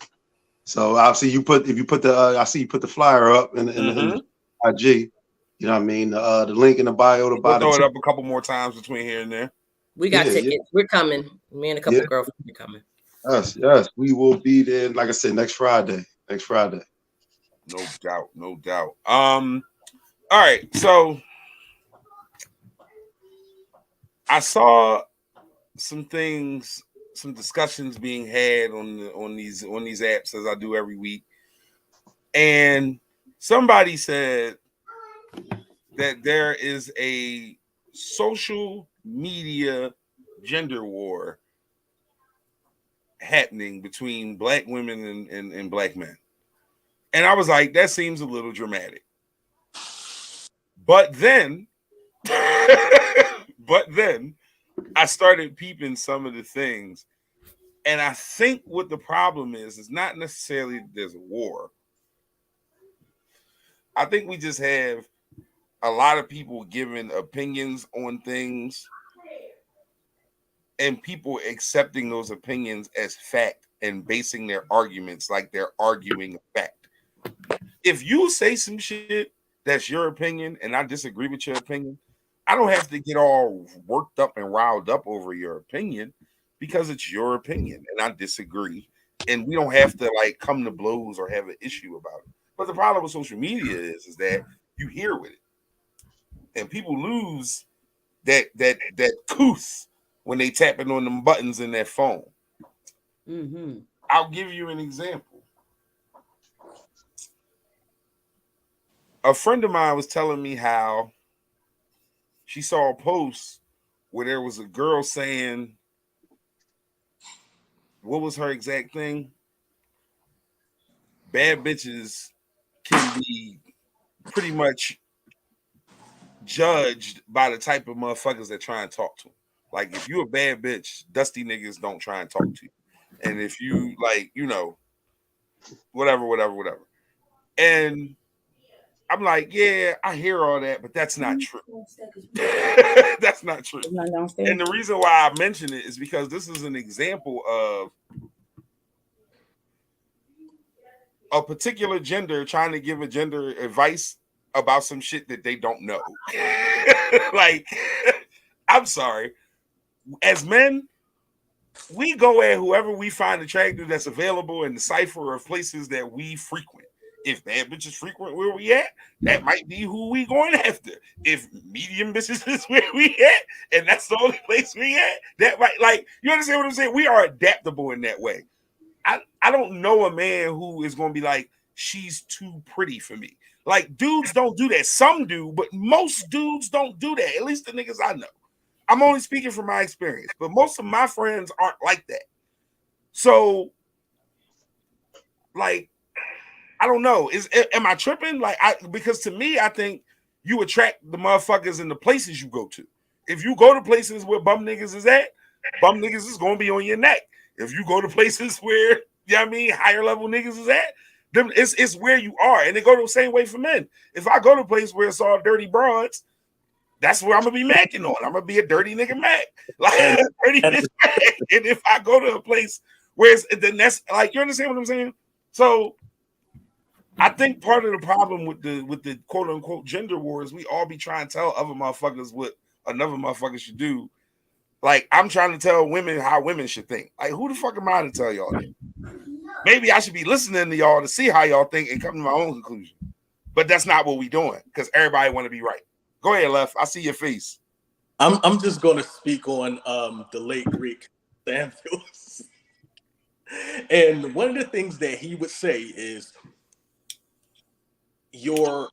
So obviously if you put the flyer up in the IG, the link in the bio. We'll throw it up a couple more times between here and there. We got tickets. Yeah. We're coming. Me and a couple girlfriends are coming. Yes, we will be there. Like I said, next Friday. No doubt. All right, so I saw some discussions being had on these apps, as I do every week, and somebody said that there is a social media gender war happening between black women and black men, and I was like, that seems a little dramatic. But then I started peeping some of the things, and I think what the problem is not necessarily that there's a war. I think we just have a lot of people giving opinions on things and people accepting those opinions as fact and basing their arguments like they're arguing a fact. If you say some shit that's your opinion and I disagree with your opinion, I don't have to get all worked up and riled up over your opinion because it's your opinion and I disagree. And we don't have to come to blows or have an issue about it. But the problem with social media is that you hear with it. And people lose that couth when they tapping on them buttons in their phone. Mm-hmm. I'll give you an example. A friend of mine was telling me how she saw a post where there was a girl saying, what was her exact thing? Bad bitches can be pretty much judged by the type of motherfuckers that try and talk to them. Like, if you're a bad bitch, dusty niggas don't try and talk to you. And if you, whatever. And I'm like, yeah, I hear all that, but that's not true. That's not true. And the reason why I mention it is because this is an example of a particular gender trying to give a gender advice about some shit that they don't know. I'm sorry. As men, we go at whoever we find attractive that's available in the cipher of places that we frequent. If bad bitches frequent where we at, that might be who we going after. If medium bitches is where we at, and that's the only place we at, that might, you understand what I'm saying? We are adaptable in that way. I don't know a man who is going to be like, she's too pretty for me. Dudes don't do that. Some do, but most dudes don't do that. At least the niggas I know. I'm only speaking from my experience, but most of my friends aren't like that. So, I don't know. Am I tripping? Because to me, I think you attract the motherfuckers in the places you go to. If you go to places where bum niggas is at, bum niggas is gonna be on your neck. If you go to places where, you know what I mean, higher level niggas is at, them it's where you are. And they go the same way for men. If I go to a place where it's all dirty broads, that's where I'm gonna be macking on. I'm gonna be a dirty nigga mac. Like dirty bitch mac. And if I go to a place where it's, then that's like, you understand what I'm saying? So I think part of the problem with the quote unquote gender wars, we all be trying to tell other motherfuckers what another motherfucker should do. Like, I'm trying to tell women how women should think. Like, who the fuck am I to tell y'all that? Maybe I should be listening to y'all to see how y'all think and come to my own conclusion. But that's not what we doing, because everybody want to be right. Go ahead, Left. I see your face. I'm just going to speak on the late Greek Samuels. And one of the things that he would say is the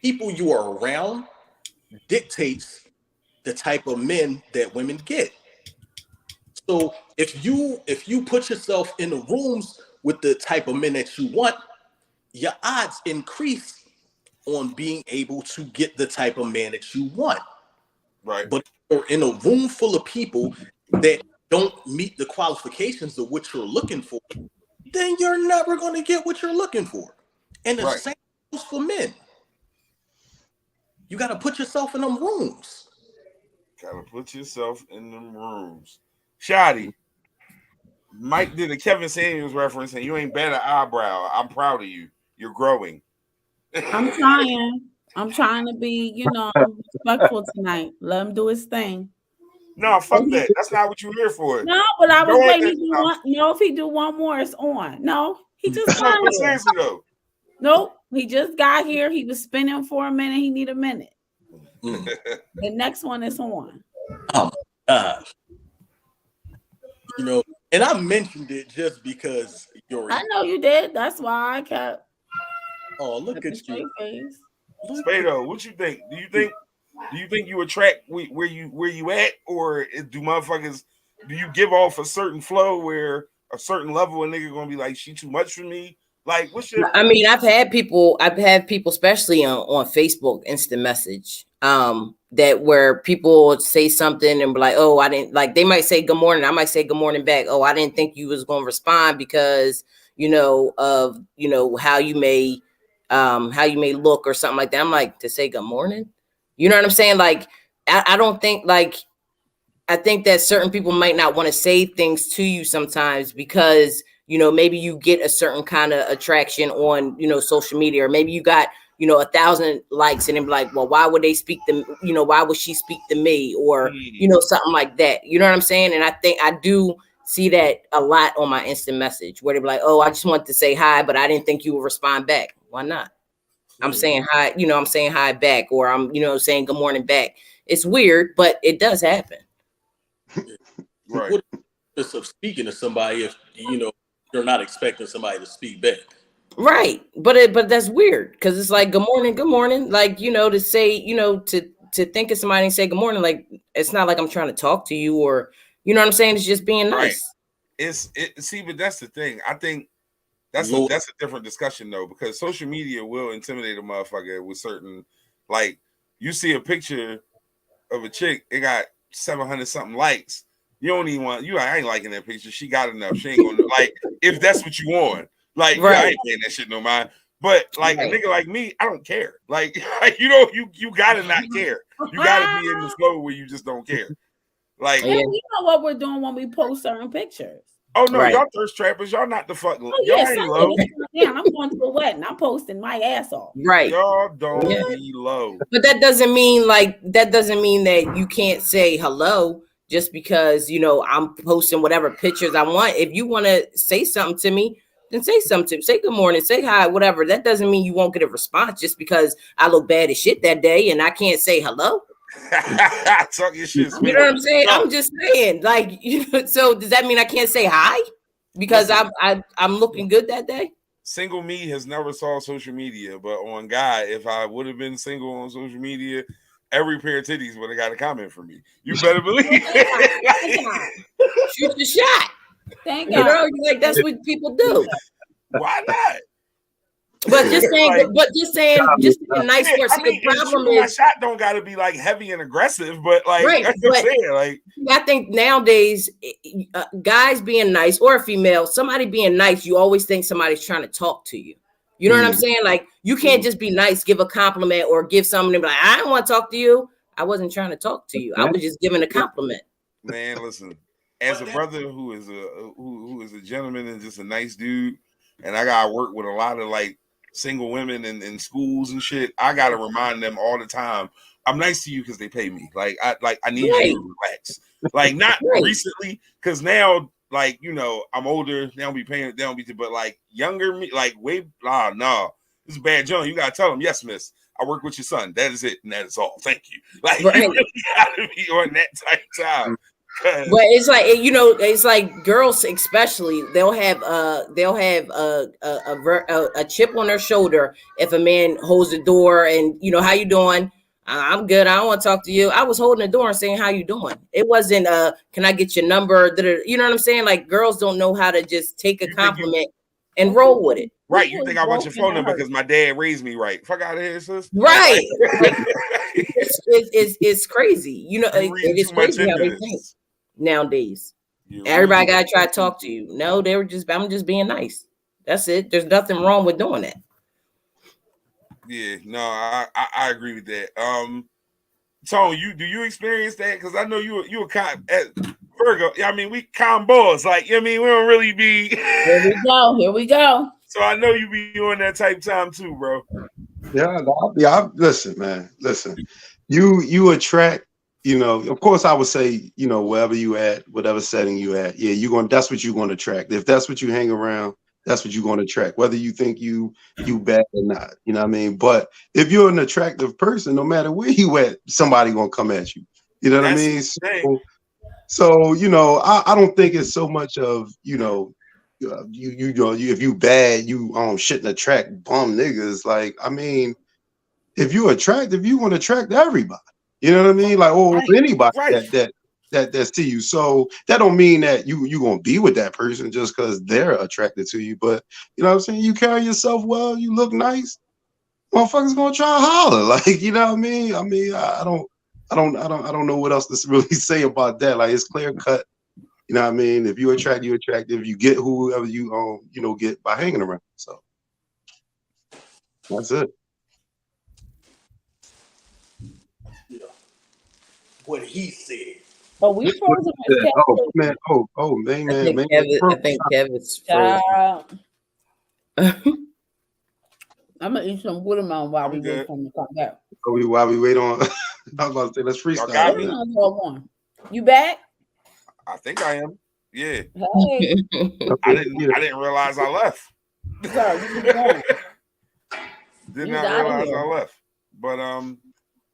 people you are around dictates the type of men that women get. So if you put yourself in the rooms with the type of men that you want, your odds increase on being able to get the type of man that you want. Right. But if you're in a room full of people that don't meet the qualifications of what you're looking for, then you're never going to get what you're looking for. And the same goes for men. You got to put yourself in them rooms. Gotta put yourself in them rooms. Shotty, Mike did a Kevin Samuels reference, and you ain't bad at eyebrow. I'm proud of you. You're growing. I'm trying to be, respectful tonight. Let him do his thing. No, fuck that. That's not what you're here for. No, but I was waiting. If he do one more, it's on. No, he just got here. Seriously though. Nope, he just got here. He was spinning for a minute. He need a minute. The next one is on. Oh my gosh. And I mentioned it just because I know you did. That's why I kept. Oh, look at you. Spado, what you think? Do you think you attract where you at, or do motherfuckers, do you give off a certain flow where a certain level of nigga gonna be like, she too much for me? Like, what's your? I mean, I've had people, especially on Facebook, instant message, that where people say something and be like, oh, I didn't, like, they might say good morning. I might say good morning back. Oh, I didn't think you was going to respond because, of, how you may look or something like that. I'm like, to say good morning. You know what I'm saying? Like, I don't think, like, I think that certain people might not want to say things to you sometimes because, maybe you get a certain kind of attraction on, social media, or maybe you got, 1,000 likes and then be like, well, why would they speak to, why would she speak to me? Or, something like that. You know what I'm saying? And I think I do see that a lot on my instant message where they're like, oh, I just want to say hi, but I didn't think you would respond back. Why not? I'm saying hi, I'm saying hi back, or I'm, saying good morning back. It's weird, but it does happen. Right. What is of speaking to somebody if, you're not expecting somebody to speak back? Right. But that's weird because it's like, good morning. Like, to say, to think of somebody and say good morning, like, it's not like I'm trying to talk to you or, you know what I'm saying? It's just being nice. Right. See, but that's the thing. I think that's a different discussion though, because social media will intimidate a motherfucker with certain, like, you see a picture of a chick, it got 700 something likes. You don't even want, I ain't liking that picture. She got enough. She ain't gonna, like, if that's what you want. Like, right. I ain't paying that shit no mind. But like a nigga like me, I don't care. Like you gotta not care. You gotta be in the flow where you just don't care. Like, you know what we're doing when we post certain pictures. Oh no, y'all thirst trappers, y'all not the fuck. Y'all ain't low. I'm going to a wedding. I'm posting my ass off. Right. Y'all don't be low. But that doesn't mean that you can't say hello just because I'm posting whatever pictures I want. If you want to say something to me, then say something to me. Say good morning, say hi, whatever. That doesn't mean you won't get a response just because I look bad as shit that day and I can't say hello. Talk your shit. You know what I'm saying? No. I'm just saying, like, so does that mean I can't say hi because I'm looking good that day? Single me has never saw social media, but on God, if I would have been single on social media, every pair of titties would have got a comment from me. You better believe it. Shoot the shot. Thank God. Like that's what people do. Why not? But just saying, just being nice for I mean, the problem is my shot don't got to be like heavy and aggressive, but like right, that's what I'm saying. Like, I think nowadays, guys being nice or a female, somebody being nice, you always think somebody's trying to talk to you. You know what I'm saying? Like, you can't just be nice, give a compliment, or give somebody like, I don't want to talk to you. I wasn't trying to talk to you. I was just giving a compliment. Man, listen, as a brother who is a gentleman and just a nice dude, and I gotta work with a lot of like single women in schools and shit, I gotta remind them all the time, I'm nice to you because they pay me. Like I need you to relax. Like not recently, because now, like, you know, I'm older, they don't be paying, but like younger me, like way no. This is bad, John. You gotta tell them, yes, miss. I work with your son. That is it, and that is all. Thank you. Like you really gotta be on that type of time. But it's like, you know, it's like girls, especially, they'll have a chip on their shoulder if a man holds the door and, you know, how you doing? I'm good. I don't want to talk to you. I was holding the door and saying, how you doing? It wasn't can I get your number? You know what I'm saying? Like, girls don't know how to just take a compliment and roll with it. Right. You think I want your phone number because my dad raised me right. Fuck out of here, sis. Right. It's crazy. You know, it is crazy how they think nowadays. Everybody gotta try to talk to you. No, I'm just being nice. That's it. There's nothing wrong with doing that. Yeah, no, I agree with that. Tone, do you experience that? Because I know you a cop at Virgo. I mean, we combos, like, you know what I mean, we don't really be. Here we go. So I know you be on that type time too, bro. Yeah. Listen, man. Listen, you attract. You know, of course, I would say, you know, wherever you at, whatever setting you at, yeah, that's what you're going to attract. If that's what you hang around, that's what you're going to attract, whether you think you bad or not. You know what I mean? But if you're an attractive person, no matter where you at, somebody going to come at you. You know what I mean? So, you know, I don't think it's so much of, you know, if you bad, you shouldn't attract bum niggas. Like, I mean, if you're attractive, you want to attract everybody. You know what I mean? Like, anybody that see you. So that don't mean that you gonna be with that person just because they're attracted to you. But you know what I'm saying? You carry yourself well, you look nice, motherfuckers gonna try to holler. Like, you know what I mean? I don't know what else to really say about that. Like, it's clear cut. You know what I mean? If you attract, you attractive. You get whoever you get by hanging around. So that's it. What he said. Oh, we frozen. Man. I think Kevin's frozen. I'm gonna eat some watermelon while we wait for him to come back. While we wait on, I was about to say, let's freestyle. You back? I think I am. Yeah. Hey. I didn't realize I left. Did not realize I left. But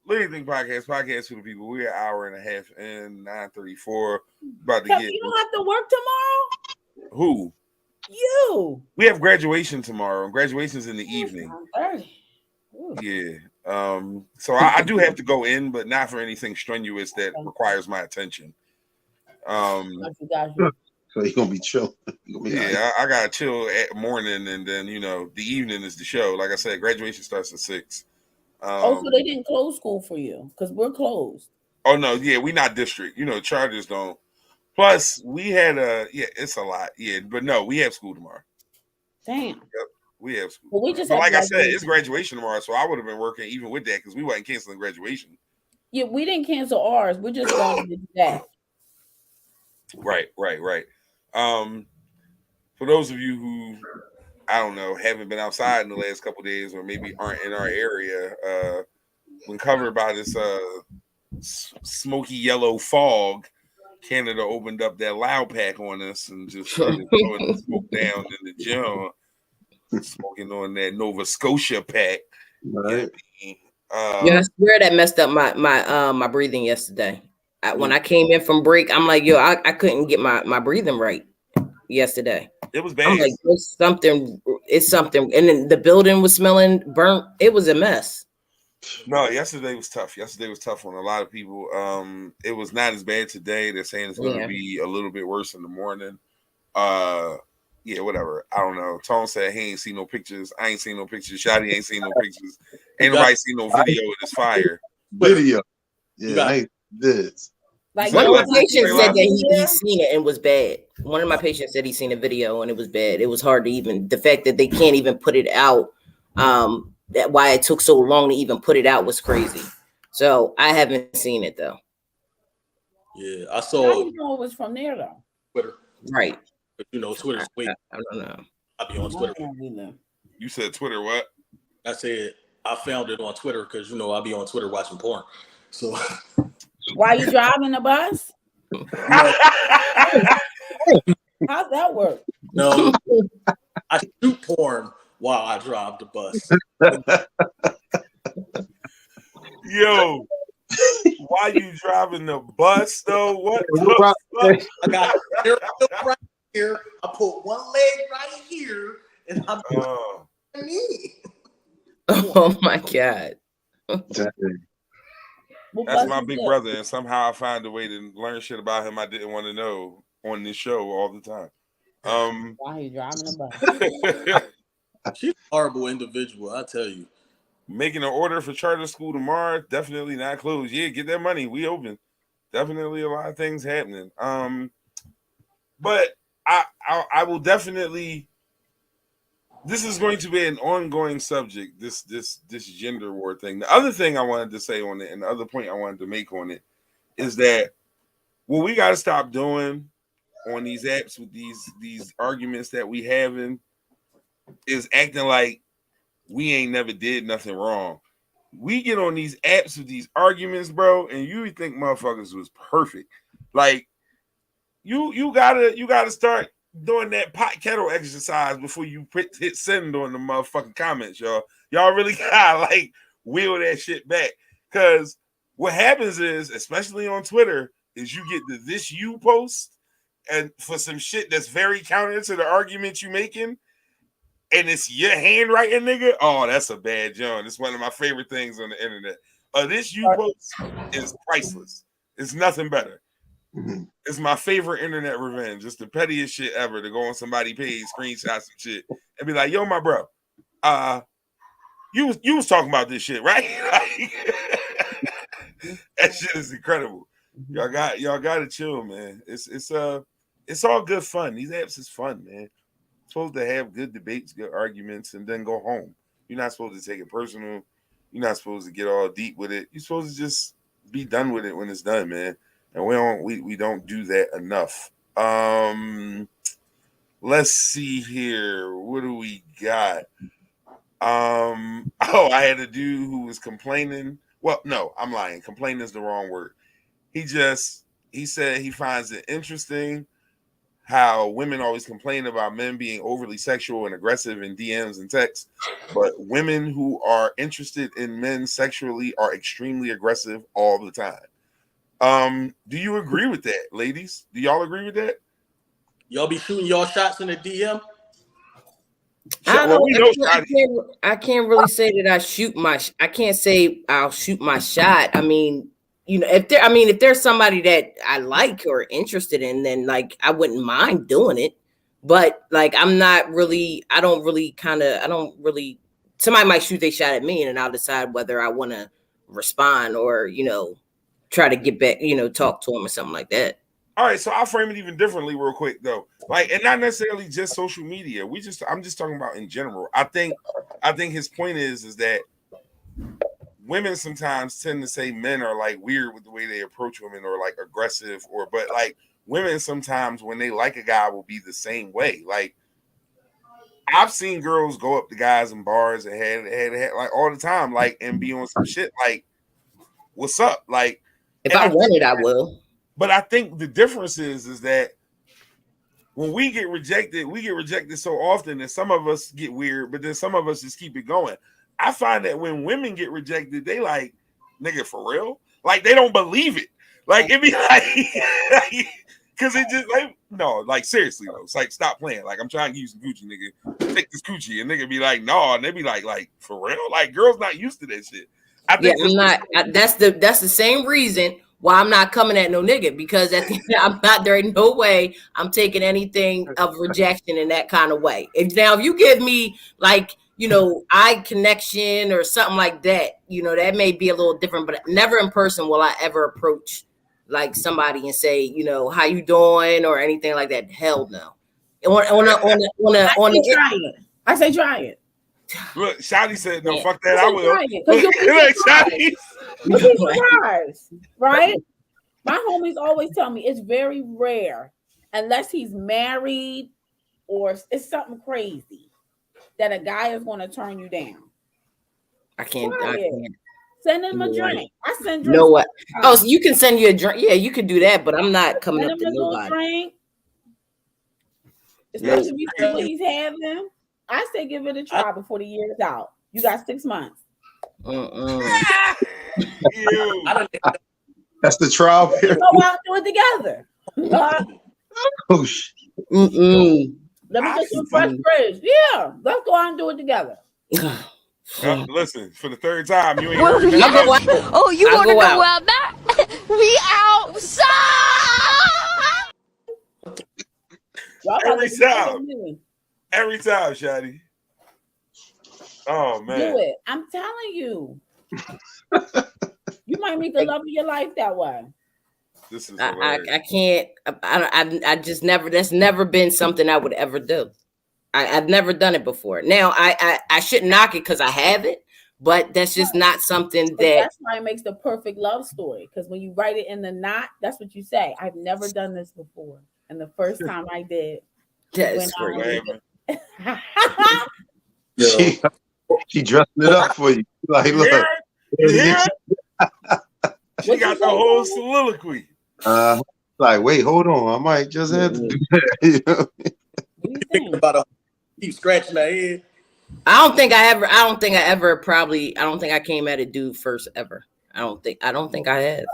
Lady Think podcast for the people. We're an hour and a half and 9:34. About to get. You don't have to work tomorrow. Who? You. We have graduation tomorrow. Graduation's in the evening. 9:30. Yeah. So I do have to go in, but not for anything strenuous that requires my attention. So you're gonna be chill. I gotta chill at morning, and then the evening is the show. Like I said, graduation starts at 6. So they didn't close school for you because we're closed. Oh no, yeah, we not district. Charters don't. Plus, we had it's a lot. Yeah, but no, we have school tomorrow. Damn. Yep, we have school. Well, we just like I said, it's graduation tomorrow, so I would have been working even with that because we wasn't canceling graduation. Yeah, we didn't cancel ours. We're just going to do that. Right. For those of you who, I don't know, haven't been outside in the last couple of days or maybe aren't in our area, when covered by this smoky yellow fog, Canada opened up that loud pack on us and just started throwing the smoke down in the gym, smoking on that Nova Scotia pack. Right. I swear that messed up my breathing yesterday. When I came in from break, I'm like, yo, I couldn't get my breathing right yesterday. It was bad. I'm like, it's something. And then the building was smelling burnt. It was a mess. No, yesterday was tough. Yesterday was tough on a lot of people. It was not as bad today. They're saying it's going to be a little bit worse in the morning. yeah, whatever. I don't know. Tone said he ain't seen no pictures. I ain't seen no pictures. Shotty ain't seen no pictures. Ain't nobody seen no video of this fire. Video. Yeah, I ain't this. Like one of my patients said that he seen it and was bad. One of my patients said he seen a video and it was bad. It was hard to even, the fact that they can't even put it out, that why it took so long to even put it out was crazy. So I haven't seen it though. Yeah, I saw. How you know it was from there though? Twitter. Right. But you know, Twitter's weak. I don't know. I be on Twitter. You said Twitter what? I said I found it on Twitter because you know I be on Twitter watching porn. So why you driving the bus? How's that work? No, I shoot porn while I drive the bus. Yo, why you driving the bus though? What the fuck? I got right here. I put one leg right here, and I'm me. Oh my god. That's my big brother, and somehow I find a way to learn shit about him I didn't want to know on this show all the time. Why he driving the bus? She's a horrible individual, I tell you. Making an order for charter school tomorrow, definitely not closed. Yeah, get that money. We open. Definitely a lot of things happening. But I will definitely. This is going to be an ongoing subject. This gender war thing. The other thing I wanted to say on it, and the other point I wanted to make on it, is that what we got to stop doing on these apps with these arguments that we having is acting like we ain't never did nothing wrong. We get on these apps with these arguments, bro, and you think motherfuckers was perfect. Like you gotta start doing that pot kettle exercise before you hit send on the motherfucking comments, y'all. Y'all really gotta like wheel that shit back. Cause what happens is, especially on Twitter, is you get the this you post and for some shit that's very counter to the argument you making, and it's your handwriting, nigga. Oh, that's a bad John. It's one of my favorite things on the internet. This you post is priceless. It's nothing better. It's my favorite internet revenge. It's the pettiest shit ever to go on somebody's page, screenshot some shit, and be like, "Yo, my bro, you was talking about this shit, right?" That shit is incredible. Y'all got to chill, man. It's all good fun. These apps is fun, man. Supposed to have good debates, good arguments, and then go home. You're not supposed to take it personal. You're not supposed to get all deep with it. You're supposed to just be done with it when it's done, man. And we don't do that enough. Let's see here. What do we got? I had a dude who was complaining. Well, no, I'm lying. Complaining is the wrong word. He said he finds it interesting how women always complain about men being overly sexual and aggressive in DMs and texts, but women who are interested in men sexually are extremely aggressive all the time. Do you agree with that, ladies? Do y'all agree with that? Y'all be shooting y'all shots in the DM? I can't really say that I can't say I'll shoot my shot. I mean, you know, if there's somebody that I like or interested in, then like I wouldn't mind doing it. But like I don't really somebody might shoot their shot at me and then I'll decide whether I want to respond or, you know, try to get back, you know, talk to them or something like that. All right, so I'll frame it even differently real quick though. Like, and not necessarily just social media. I'm just talking about in general. I think his point is that women sometimes tend to say men are like weird with the way they approach women or like aggressive but like women sometimes when they like a guy will be the same way. Like I've seen girls go up to guys in bars and had like all the time, like, and be on some shit like, what's up? Like if I want it, I will. But I think the difference is that when we get rejected so often that some of us get weird, but then some of us just keep it going. I find that when women get rejected, they like, nigga, for real? Like, they don't believe it. Like, it be like, because it just, like, no, like, seriously, though. It's like, stop playing. Like, I'm trying to use some Gucci, nigga. Take this Gucci. And nigga be like, no. And they be like, for real? Like, girls not used to that shit. That's the same reason Well, I'm not coming at no nigga because at the end, I'm not. There ain't no way I'm taking anything of rejection in that kind of way. If you give me like eye connection or something like that, that may be a little different. But never in person will I ever approach like somebody and say, how you doing or anything like that. Hell no. I say try it. Look, Shotty said no. Fuck that. I will. You'll be surprised, right? My homies always tell me it's very rare, unless he's married or it's something crazy, that a guy is going to turn you down. I can't. Send him a drink. I send drinks. No what? Oh, so you can send you a drink. Yeah, you can do that, but I'm not coming up to nobody. Drink. Especially if you see what he's having. I say give it a try before the year is out. You got 6 months. That's the trial period. Go out and do it together. Oh shit. Let me get some fresh bread. Yeah, let's go out and do it together. Listen, for the third time, you ain't. You want to know where I'm at? We outside. Every time, Shotty. Oh man, do it. I'm telling you. You might meet the love of your life that way. This is I can't. I just never. That's never been something I would ever do. I've never done it before. Now I shouldn't knock it because I haven't, but that's just not something that's why it makes the perfect love story. Because when you write it in the knot, that's what you say. I've never done this before, and the first time I did, that's crazy. She dressed it up for you. Like, look. Yeah. She got the whole soliloquy. Like, wait, hold on. I might just have to do that. Think about it. Keep scratching her head. I don't think I came at a dude first ever. I don't think I have.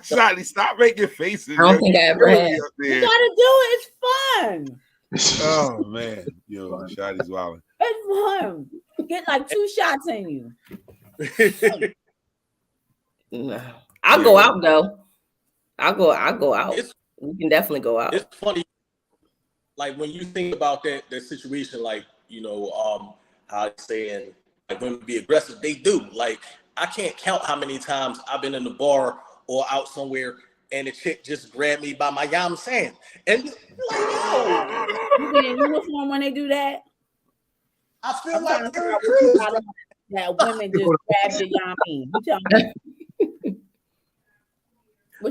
Shotty, stop making faces. I don't think I ever have. You gotta do it. It's fun. Oh man, yo, Shotty's wilding. It's fun. Get like 2 shots in you. I'll go out though. I'll go out. We can definitely go out. It's funny. Like when you think about that situation, like, how I'm saying, like women be aggressive, they do. Like, I can't count how many times I've been in the bar or out somewhere and the chick just grabbed me by my yam saying, and like, yo. You get in uniform when they do that? I feel like that women just grab the yammy. You tell me.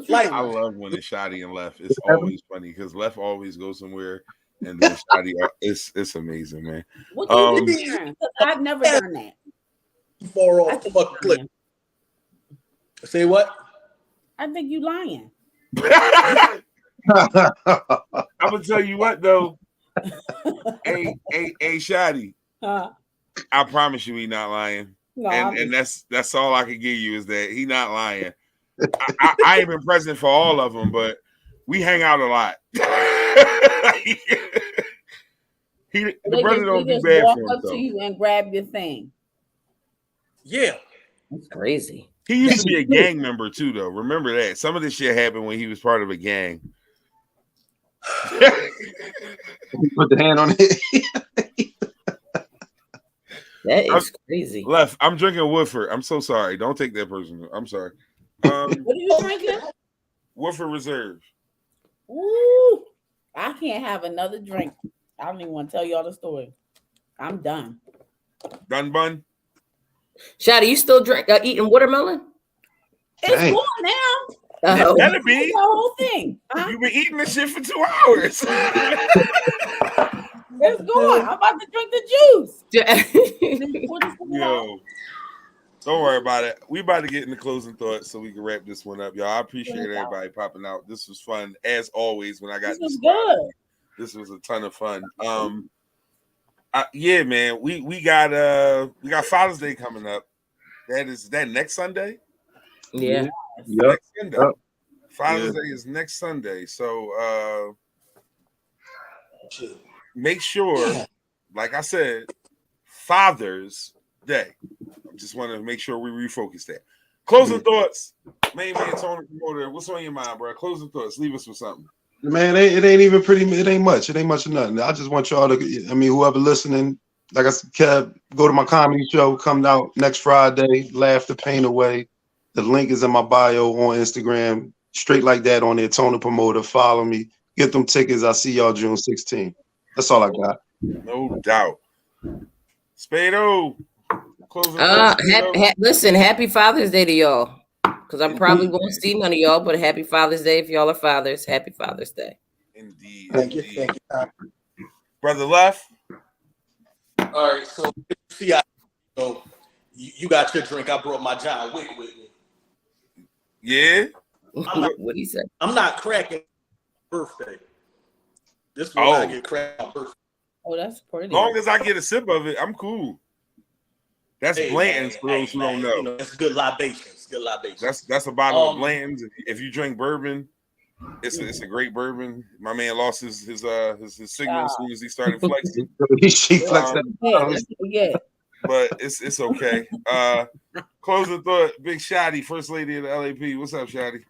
Like, I love when it's Shotty and Left. It's always funny because Left always goes somewhere and then Shotty. It's amazing, man. What you doing? I've never done that. Far off the fucking clip. Say what? I think you lying. I'm gonna tell you what though. Hey, Shotty. I promise you, he not lying. No, and that's all I can give you is that he not lying. I ain't been present for all of them, but we hang out a lot. The brother don't do bad walk for him. Up to you and grab your thing. Yeah, that's crazy. He used to be a gang member too, though. Remember that. Some of this shit happened when he was part of a gang. Put the hand on it. That is crazy. Left. I'm drinking Woodford. I'm so sorry. Don't take that personal. I'm sorry. What are you drinking? Woodford Reserve. Ooh, I can't have another drink. I don't even want to tell y'all the story. I'm done. Done bun. Shotty, you still eating watermelon? It's gone now. It better be. The whole thing. You've been eating this shit for 2 hours. It's gone. I'm about to drink the juice. Yo, don't worry about it. We about to get in the closing thoughts so we can wrap this one up, y'all. I appreciate everybody popping out. This was fun as always. When I got this good. This was a ton of fun. Yeah, man. We got Father's Day coming up. That next Sunday. Yeah. Next Sunday. Father's Day is next Sunday. So make sure, like I said, Father's Day. I just want to make sure we refocus that. Closing thoughts. Main man, Tony Promoter. What's on your mind, bro? Closing thoughts. Leave us with something. Man, it ain't even pretty. It ain't much. It ain't much of nothing. I just want y'all to. I mean, whoever listening, like I said, Kev, go to my comedy show. Coming out next Friday. Laugh the pain away. The link is in my bio on Instagram. Straight like that on there. Tony Promoter. Follow me. Get them tickets. I see y'all June 16th. That's all I got. No doubt. Spado. Listen, happy Father's Day to y'all. Because I'm probably won't see none of y'all, but happy Father's Day if y'all are fathers. Happy Father's Day. Indeed. Thank you. Brother Left. All right, so see, you got your drink. I brought my jawn with me. Yeah. What he said? I'm not cracking birthday. This is when I get cracked on birthday. Oh, that's pretty. As long as I get a sip of it, I'm cool. That's Blanton's for those who don't know. You know, it's good libations. Good libations. That's a bottle of Blanton's. If you drink bourbon, it's a great bourbon. My man lost his signal as soon as he started flexing. She flexed that. But it's okay. Closing thought, Big Shotty, First Lady of the LAP. What's up, Shotty?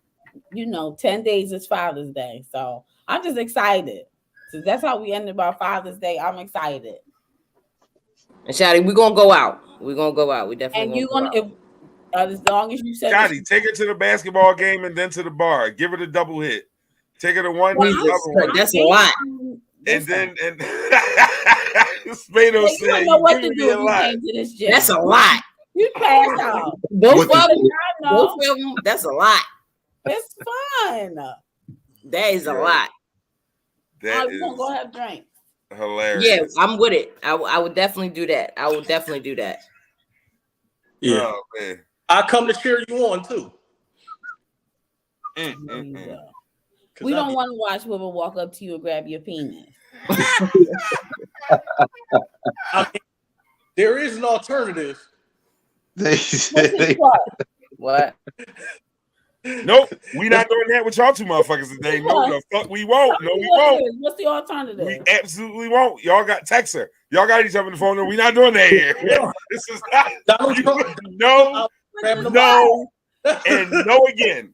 10 days is Father's Day, so I'm just excited. So that's how we ended our Father's Day. I'm excited. And Shotty, we're gonna go out. We're gonna go out. We definitely. And as long as you said, Shotty, take her to the basketball game and then to the bar. Give her the double hit. Take her to one. That's a lot. And then Spado said, "You don't know what to do if you came to this gym. That's a lot. You pass out. Both of them. That's a lot. It's fun. That is a lot. That is go have drinks. Hilarious. Yeah, I'm with it. I would definitely do that. I would definitely do that. Yeah, oh, man. I come to cheer you on too. We don't want to watch women walk up to you and grab your penis. There is an alternative. What? Nope, we not doing that with y'all two motherfuckers today. No, the fuck we won't. No, we won't. What's the alternative? We absolutely won't. Y'all got text her. Y'all got each other on the phone. No, we not doing that here. This is not. No, and no again.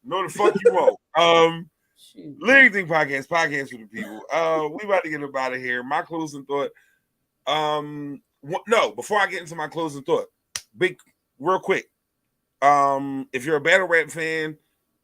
No, the fuck you won't. Lyric Thing podcast for the people. We about to get up out of here. My closing thought. No, before I get into my closing thought, real quick. If you're a battle rap fan,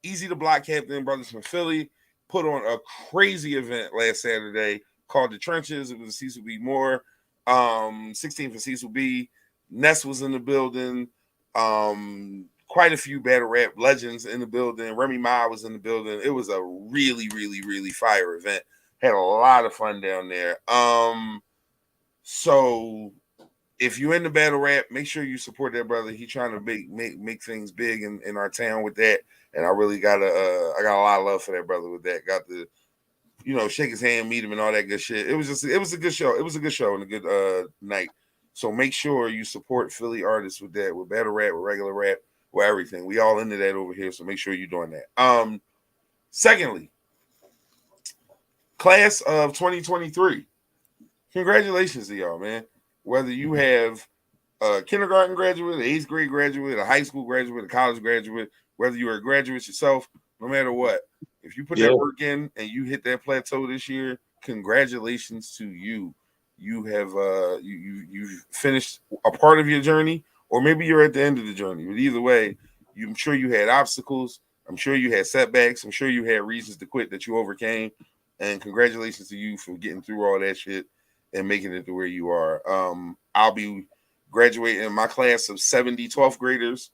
Easy to Block Captain Brothers from Philly put on a crazy event last Saturday called The Trenches. It was a Cecil B. Moore, 16 for Cecil B. Ness was in the building. Quite a few battle rap legends in the building. Remy Ma was in the building. It was a really, really, really fire event. Had a lot of fun down there. So if you're in the battle rap, make sure you support that brother. He's trying to make things big in our town with that. And I really got I got a lot of love for that brother with that. Got to, shake his hand, meet him, and all that good shit. It was a good show. It was a good show and a good night. So make sure you support Philly artists with that, with battle rap, with regular rap, with everything. We all into that over here. So make sure you're doing that. Secondly, class of 2023. Congratulations to y'all, man. Whether you have a kindergarten graduate, an 8th grade graduate, a high school graduate, a college graduate, whether you're a graduate yourself, no matter what, if you put that work in and you hit that plateau this year, congratulations to you. You have you've finished a part of your journey, or maybe you're at the end of the journey. But either way, I'm sure you had obstacles. I'm sure you had setbacks. I'm sure you had reasons to quit that you overcame. And congratulations to you for getting through all that shit and making it to where you are. I'll be graduating in my class of 70 12th graders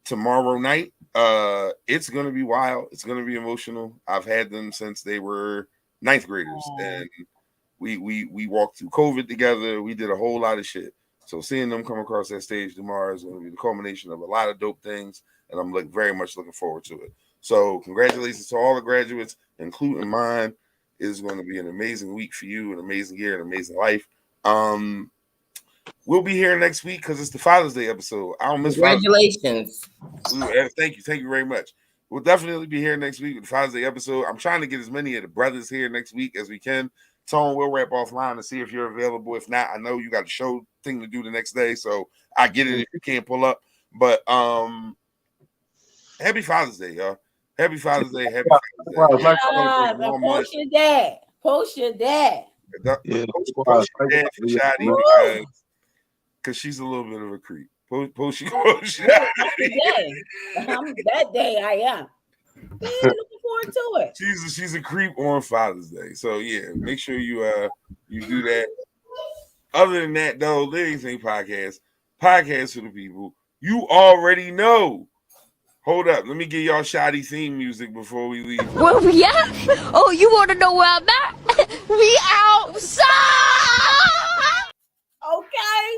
tomorrow night. It's going to be wild. It's going to be emotional. I've had them since they were 9th graders. And we walked through COVID together. We did a whole lot of shit. So seeing them come across that stage tomorrow is going to be the culmination of a lot of dope things. And I'm very much looking forward to it. So congratulations to all the graduates, including mine. It's going to be an amazing week for you, an amazing year, an amazing life. We'll be here next week because it's the Father's Day episode. I don't miss Congratulations. Thank you very much. We'll definitely be here next week with the Father's Day episode. I'm trying to get as many of the brothers here next week as we can. Tone, we'll wrap offline and see if you're available. If not, I know you got a show thing to do the next day, so I get it if you can't pull up. But Happy Father's Day, y'all. Happy Father's Day. Happy Father's Day. Post your dad. Post your dad. Yeah, post your dad for Shotty because she's a little bit of a creep. Post your dad. That day I am. Yeah, looking forward to it. She's a creep on Father's Day. So yeah, make sure you do that. Other than that, though, Lit Anything Podcast for the people. You already know. Hold up, let me get y'all Shotty theme music before we leave. Well, yeah. Oh, you want to know where I'm at? We outside. Okay.